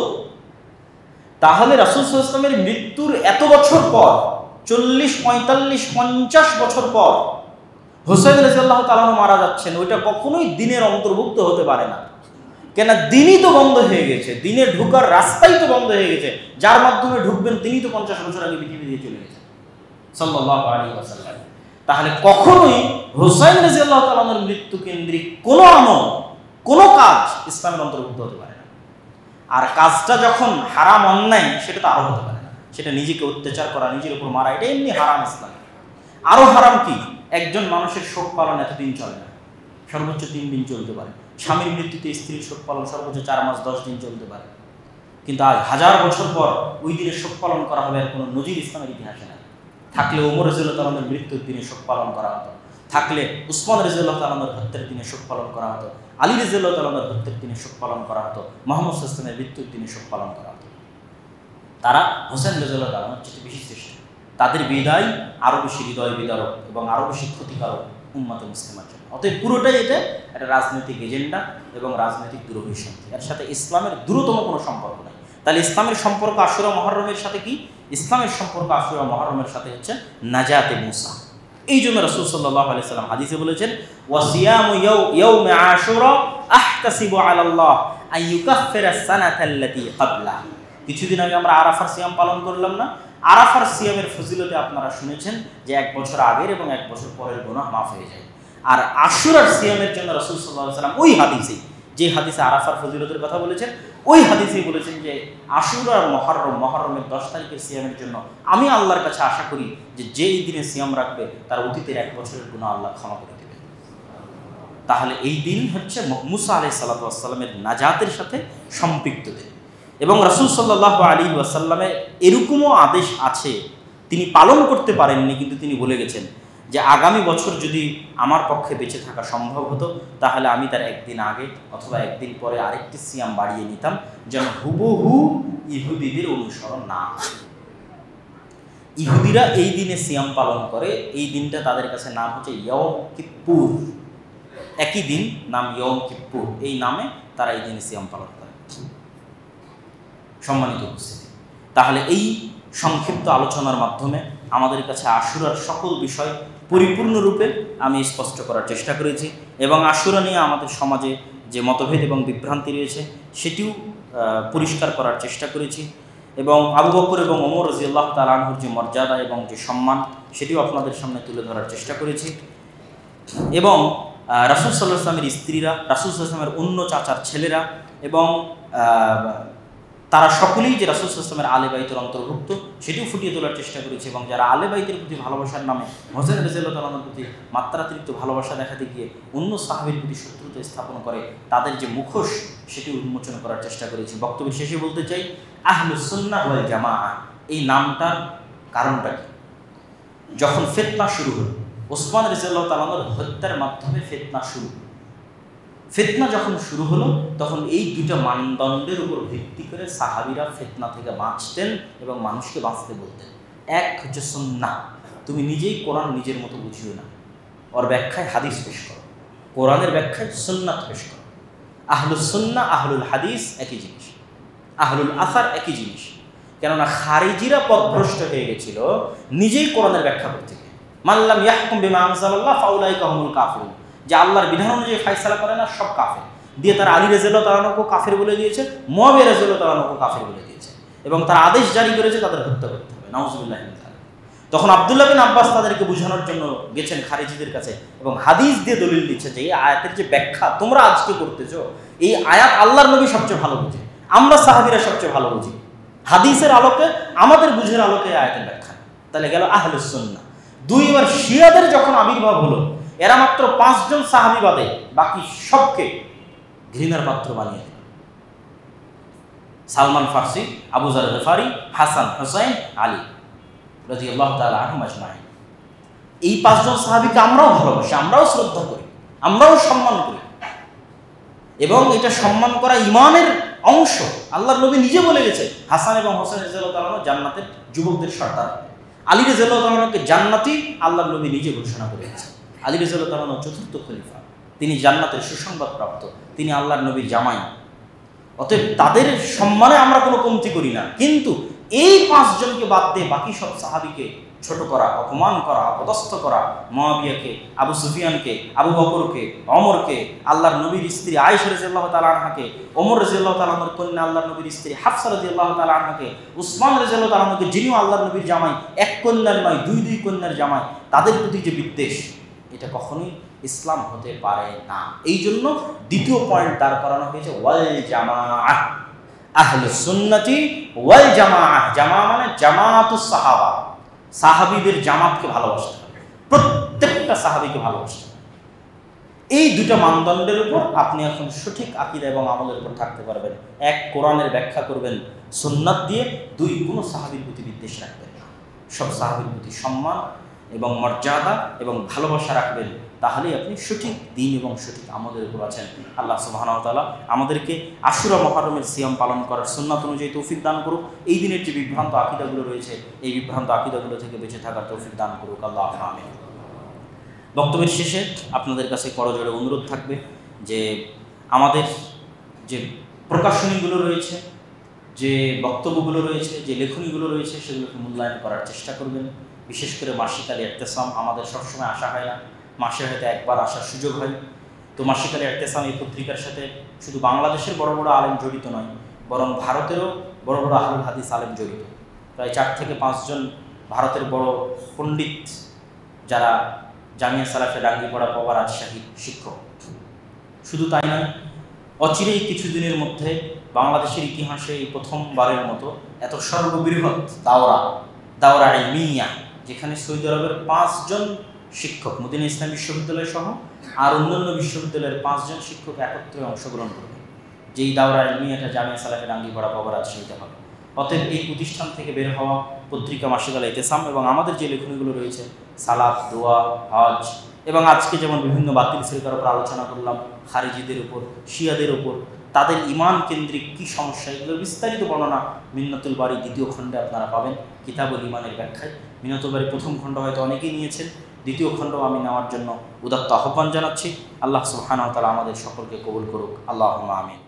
তাহলে রাসূল সাল্লাল্লাহু আলাইহি সাল্লামের মৃত্যুর এত বছর পর, 40, 45, 50 বছর পর হোসাইন রাদিয়াল্লাহু তাআলা আনহু মারা যাচ্ছেন, ওইটা কখনোই দিনের অন্তর্ভুক্ত হতে পারে না। কেন? দিনই তো বন্ধ হয়ে গেছে, দিনে ঢোকার রাস্তাই তো বন্ধ হয়ে গেছে। যার মাধ্যমে ঢুকবেন তিনি তো 50 বছর আগে পৃথিবী দিয়ে চলে গেছেন সাল্লাল্লাহু আলাইহি ওয়াসাল্লাম। তাহলে কখনোই হোসাইন রাদিয়াল্লাহু তাআলা আনহুর মৃত্যু কেন্দ্রিক কোনো আমল, কোনো কাজ ইসলামের অন্তর্ভুক্ত হতে পারে না। আর কাজটা যখন হারাম, অন্যায়, সেটা তো আরো হতে পারে না। সেটা নিজেকে অত্যাচার করা, নিজের উপর মারা, এটা এমনি হারাম। ইসলাম আরো হারাম কি? একজন মানুষের শোক পালন এতদিন চলে না, সর্বোচ্চ 3 দিন চলতে পারে। স্বামীর মৃত্যুতে স্ত্রীর শোক পালন সর্বোচ্চ 4 মাস 10 দিন চলতে পারে। কিন্তু আজ 1000 বছর পর ওই দিনে শোক পালন করা হবে, আর কোনো নজির ইসলামের ইতিহাসে নাই। থাকলে ওমর রাদিয়াল্লাহু তাআলা আনহুর মৃত্যুর দিনে শোক পালন করা হতো, থাকলে উসমান রাদিয়াল্লাহু তাআলা আনহুর হত্যার দিনে শোক পালন করা হতো, আলী রাদিয়াল্লাহু তাআলা আনহুর হত্যার দিনে শোক পালন করা হতো, মুহাম্মদ সাল্লাল্লাহু আলাইহি ওয়াসাল্লামের মৃত্যুর দিনে শোক পালন করা হতো। তারা হোসেন রাদিয়াল্লাহু তাআলা আনহুর চেয়ে বেশি শ্রেষ্ঠ। তাদের বিদায় আরো বেশি হৃদয় বিদারক এবং আরো বেশি ক্ষতিকারক উম্মতে মুসলিমার জন্য। অতএব পুরোটাই এটা একটা রাজনৈতিক এজেন্ডা এবং রাজনৈতিক দুরভিসন্ধি। এর সাথে ইসলামের দূরতম কোনো সম্পর্ক নাই। তাহলে ইসলামের সম্পর্ক আশুরা মুহররমের সাথে কি? ইসলামের সম্পর্ক আশুরা মুহররমের সাথে হচ্ছে নাজাতে মুসা। এই জন্য রাসূল সাল্লাল্লাহু আলাইহি সাল্লাম হাদিসে বলেছেন, ওয়াসিয়ামু ইয়াউমি আশুরা আহতাসিবু আলাল্লাহ আন ইউকাফিরা সানাতাল্লাতী ক্বাবলা। কিছুদিন আগে আমরা আরাফার সিয়াম পালন করলাম না? আরাফার সিয়ামের ফজিলতে আপনারা শুনেছেন যে 1 বছর আগের এবং 1 বছর পরের গুনাহ মাফ হয়ে যায়। আর আশুরার সিয়ামের জন্য রাসূল সাল্লাল্লাহু আলাইহি সাল্লাম ওই হাদিসে, যে হাদিসে আরাফার ফজিলতের কথা বলেছেন, ওই হাদিসেই বলেছেন যে আশুরার মুহররমের 10 তারিখের সিয়ামের জন্য আমি আল্লাহর কাছে আশা করি যে যেই দিনে সিয়াম রাখবে তার অতীতের 1 বছরের গুনাহ আল্লাহ ক্ষমা করে দেবেন। তাহলে এই দিন হচ্ছে মুসা আলাইহিস সালাতু ওয়াস সালামের নাজাতের সাথে সম্পৃক্ত দিন। এবং রাসূল সাল্লাল্লাহু আলাইহি ওয়াসাল্লামের এরকমও আদেশ আছে, তিনি পালন করতে পারেননি, কিন্তু তিনি বলে গেছেন যে আগামী বছর যদি আমার পক্ষে বেঁচে থাকা সম্ভব হতো তাহলে আমি তার 1 দিন আগে অথবা 1 দিন পরে আরেকটি সিয়াম বাড়িয়ে নিতাম, যেন হুবহু ইহুদিদের অনুসরণ না হয়। ইহুদিরা এই দিনে সিয়াম পালন করে, এই দিনটা তাদের কাছে নাম হচ্ছে ইয়ম কিপ্পুর। একই দিন নাম ইয়ম কিপ্পুর, এই নামে তারা এই দিনে সিয়াম পালন করে। সম্মানিত উপস্থিতি, তাহলে এই সংক্ষিপ্ত আলোচনার মাধ্যমে আমাদের কাছে আশুরার সকল বিষয় পরিপূর্ণরূপে আমি স্পষ্ট করার চেষ্টা করেছি এবং আশুরা নিয়ে আমাদের সমাজে যে মতভেদ এবং বিভ্রান্তি রয়েছে সেটিও পরিষ্কার করার চেষ্টা করেছি এবং আবু বকর এবং ওমর রাদিয়াল্লাহু তাআলা আনহুর যে মর্যাদা এবং যে সম্মান সেটিও আপনাদের সামনে তুলে ধরার চেষ্টা করেছি এবং রাসূল সাল্লাল্লাহু আলাইহি ওয়াসাল্লামের স্ত্রীরা, রাসূল সাল্লাল্লাহু আলাইহি ওয়াসাল্লামের অন্য চাচার ছেলেরা এবং তারা সকলেই যে রাসূল সাল্লাল্লাহু আলাইহি ওয়াসাল্লামের আলে বাইতের অন্তর্ভুক্ত সেটিও ফুটিয়ে তোলার চেষ্টা করেছি এবং যারা আলে বাইতের প্রতি ভালোবাসার নামে হোসেন রাদিয়াল্লাহু তাআলা আনহুর প্রতি মাত্রাতিরিক্ত ভালোবাসা দেখাতে গিয়ে অন্য সাহাবীর প্রতি শত্রুতা স্থাপন করে তাদের যে মুখোশ সেটি উন্মোচন করার চেষ্টা করেছি। বক্তব্যের শেষে বলতে চাই, আহলুস সুন্নাহ ওয়াল জামাআহ এই নামটার কারণটা কি? যখন ফিতনা শুরু হলো, ওসমান রাদিয়াল্লাহু তাআলা আনহুর হত্যার মাধ্যমে ফিতনা শুরু। ফিতনা যখন শুরু হলো তখন এই দুটো মানদণ্ডের উপর ভিত্তি করে সাহাবীরা ফিতনা থেকে বাঁচতেন এবং মানুষকে বাঁচতে বলতেন। এক হচ্ছে সুন্নাহ, তুমি নিজেই কোরআন নিজের মতো বুঝিও না, ওর ব্যাখ্যায় হাদিস পেশ করো, কোরআনের ব্যাখ্যায় সুন্নাত পেশ করো। আহলুস সুন্নাহ আহলুল হাদিস একই জিনিস, আহলুল আসার একই জিনিস। কেননা খারিজিরা পথভ্রষ্ট হয়ে গেছিল নিজেই কোরআনের ব্যাখ্যা করতে গিয়ে। মাল্লাম ইয়াহকুম বিমা আনজালাল্লাহ ফাউলাইকা হুমুল কাফিরুন, যে আল্লাহর বিধান অনুযায়ী ফায়সালা করে না সব কাফের। দিয়ে তারা আলী রাদিয়াল্লাহু তাআলা আনহুকে কাফের বলে দিয়েছে, মুআবিয়া রাদিয়াল্লাহু তাআলা আনহুকে কাফের বলে দিয়েছে এবং তারা আদেশ জারি করেছে তাদের হত্যা করতে হবে। নাউযুবিল্লাহি মিন যালিক। তখন আব্দুল্লাহ বিন আব্বাস তাদেরকে বোঝানোর জন্য গেছেন খারিজিদের কাছে এবং হাদিস দিয়ে দলিল দিচ্ছে যে এই আয়াতের যে ব্যাখ্যা তোমরা আজকে করতেছো, এই আয়াত আল্লাহর নবী সবচেয়ে ভালো বুঝে, আমরা সাহাবীরা সবচেয়ে ভালো বুঝি। হাদিসের আলোকে, আমাদের বুঝের আলোকে আয়াতের ব্যাখ্যা। তাহলে গেল আহলুস সুন্নাহ। 2, এবার শিয়াদের যখন আবির্ভাব হলো, এরা মাত্র 5 জন সাহাবী বাদে বাকি সবকে ঘৃণার পাত্র বানিয়ে দিল। সালমান ফারসি, আবু যার গিফারি, হাসান, হুসাইন, আলী রাদিয়াল্লাহু তাআলা আনহুম আজমাইন। এই 5 জন সাহাবীকে আমরাও ভালোবাসি, আমরাও শ্রদ্ধা করি, আমরাও সম্মান করি, এবং এটা সম্মান করা ঈমানের অংশ। আল্লাহর নবী নিজে বলে গেছে, হাসান এবং হোসেন রাদিয়াল্লাহু তাআলা জান্নাতের যুবকদের সর্দার। আলী রাদিয়াল্লাহু তাআলাকে জান্নাতি আল্লাহর নবী নিজে ঘোষণা করে গেছেন। আলী রাদিয়াল্লাহু তাআলা চতুর্থ খলিফা, তিনি জান্নাতের সুসংবাদ প্রাপ্ত, তিনি আল্লাহর নবীর জামাই। অতএব তাদের সম্মানে আমরা কোনো কমতি করি না। কিন্তু এই 5 জনকে বাদ দিয়ে বাকি সব সাহাবীকে ছোট করা, অপমান করা, অপদস্থ করা, মুয়াবিয়াকে, আবু সুফিয়ানকে, আবু বকরকে, ওমরকে, আল্লাহর নবীর স্ত্রী আয়েশা রাদিয়াল্লাহু তাআলা আনহাকে, ওমর রাদিয়াল্লাহু তাআলা আনহার কন্যা আল্লাহর নবীর স্ত্রী হাফসা রাদিয়াল্লাহু তাআলা আনহাকে, উসমান রাদিয়াল্লাহু তাআলা আনহুকে, যিনিও আল্লাহর নবীর জামাই, এক কন্যার নয় 2 কন্যার জামাই, তাদের প্রতি যে বিদ্বেষ, এটা কখনোই ইসলাম হতে পারে না। এই জন্য দ্বিতীয় পয়েন্ট দাঁড় করানো হয়েছে ওয়াল জামাআহ, আহলুস সুন্নতি ওয়াল জামাআহ। জামাআ মানে জামাআতুস সাহাবা, সাহাবীদের জামাতকে ভালোবাসতে হবে, প্রত্যেকটা সাহাবীকে ভালোবাসতে হবে। এই 2টা মানদণ্ডের উপর আপনি এখন সঠিক আকীদা এবং আমলের উপর থাকতে পারবেন। 1, কোরআনের ব্যাখ্যা করবেন সুন্নাত দিয়ে। 2, কোনো সাহাবীর প্রতি বিদ্বেষ রাখবেন না, সব সাহাবীর প্রতি সম্মান এবং মর্যাদা এবং ভালোবাসা রাখবেন। তাহলেই আপনি সঠিক দিন এবং সঠিক আমলের উপর আছেন। আল্লাহ সুবহানাহু ওয়া তাআলা আমাদেরকে আশুরা মুহররমের সিয়াম পালন করার সুন্নাত অনুযায়ী তৌফিক দান করুক। এই দিনের যে বিভ্রান্ত আকীদাগুলো রয়েছে, এই বিভ্রান্ত আকীদাগুলো থেকে বেঁচে থাকার তৌফিক দান করুক আল্লাহ, আমিন। বক্তব্যের শেষে আপনাদের কাছে করজোড়ে অনুরোধ থাকবে যে আমাদের যে প্রকাশনীগুলো রয়েছে, যে বক্তব্যগুলো রয়েছে, যে লেখনীগুলো রয়েছে, সেগুলোকে মূল্যায়ন করার চেষ্টা করবেন। বিশেষ করে মাসিক আল ইতিসাম আমাদের সবসময় আসা হয় না, মাসে হয়তো একবার আসার সুযোগ হয়। তো মাসিক আল ইতিসাম এই পত্রিকার সাথে শুধু বাংলাদেশের বড় বড় আলেম জড়িত নয়, বরং ভারতেরও বড় বড় আহলুল হাদিস আলেম জড়িত। প্রায় 4 থেকে 5 জন ভারতের বড় পণ্ডিত, যারা জামিয়া সালাফিয়া ডাঙ্গিপাড়া পবা রাজশাহী শিক্ষক। শুধু তাই নয়, অচিরেই কিছুদিনের মধ্যে বাংলাদেশের ইতিহাসে এই প্রথমবারের মতো এত সর্ববৃহৎ দাওরা ইলমিয়া, যেখানে সৌদি আরবের 5 জন শিক্ষক, মদিনা ইসলামী বিশ্ববিদ্যালয় সহ আর অন্যান্য বিশ্ববিদ্যালয়ের 5 জন শিক্ষক একত্রে অংশগ্রহণ করবে। যেই দাওরা ইলমিয়াটা জামিয়া সালাফিয়া ডাঙ্গিপাড়া পবা রাজশাহীতে হবে। অতএব এই প্রতিষ্ঠান থেকে বের হওয়া পত্রিকা মাসিক আল ইতিসাম এবং আমাদের যে লেখনীগুলো রয়েছে, সালাত, দোয়া, হজ, এবং আজকে যেমন বিভিন্ন বাতিল ফিরকার উপর আলোচনা করলাম, খারিজিদের উপর, শিয়াদের উপর, তাদের ঈমান কেন্দ্রিক কী সমস্যা, এগুলোর বিস্তারিত বর্ণনা মিন্নাতুল বারী 2য় খণ্ডে আপনারা পাবেন, কিতাবুল ঈমানের ব্যাখ্যায়। মিন্নাতুল বারী 1ম খণ্ড হয়তো অনেকেই নিয়েছেন, 2য় খণ্ড আমি নেওয়ার জন্য উদাত্ত আহ্বান জানাচ্ছি। আল্লাহ সুবহানাহু ওয়া তাআলা আমাদের সকলকে কবুল করুক, আল্লাহুম্মা আমিন।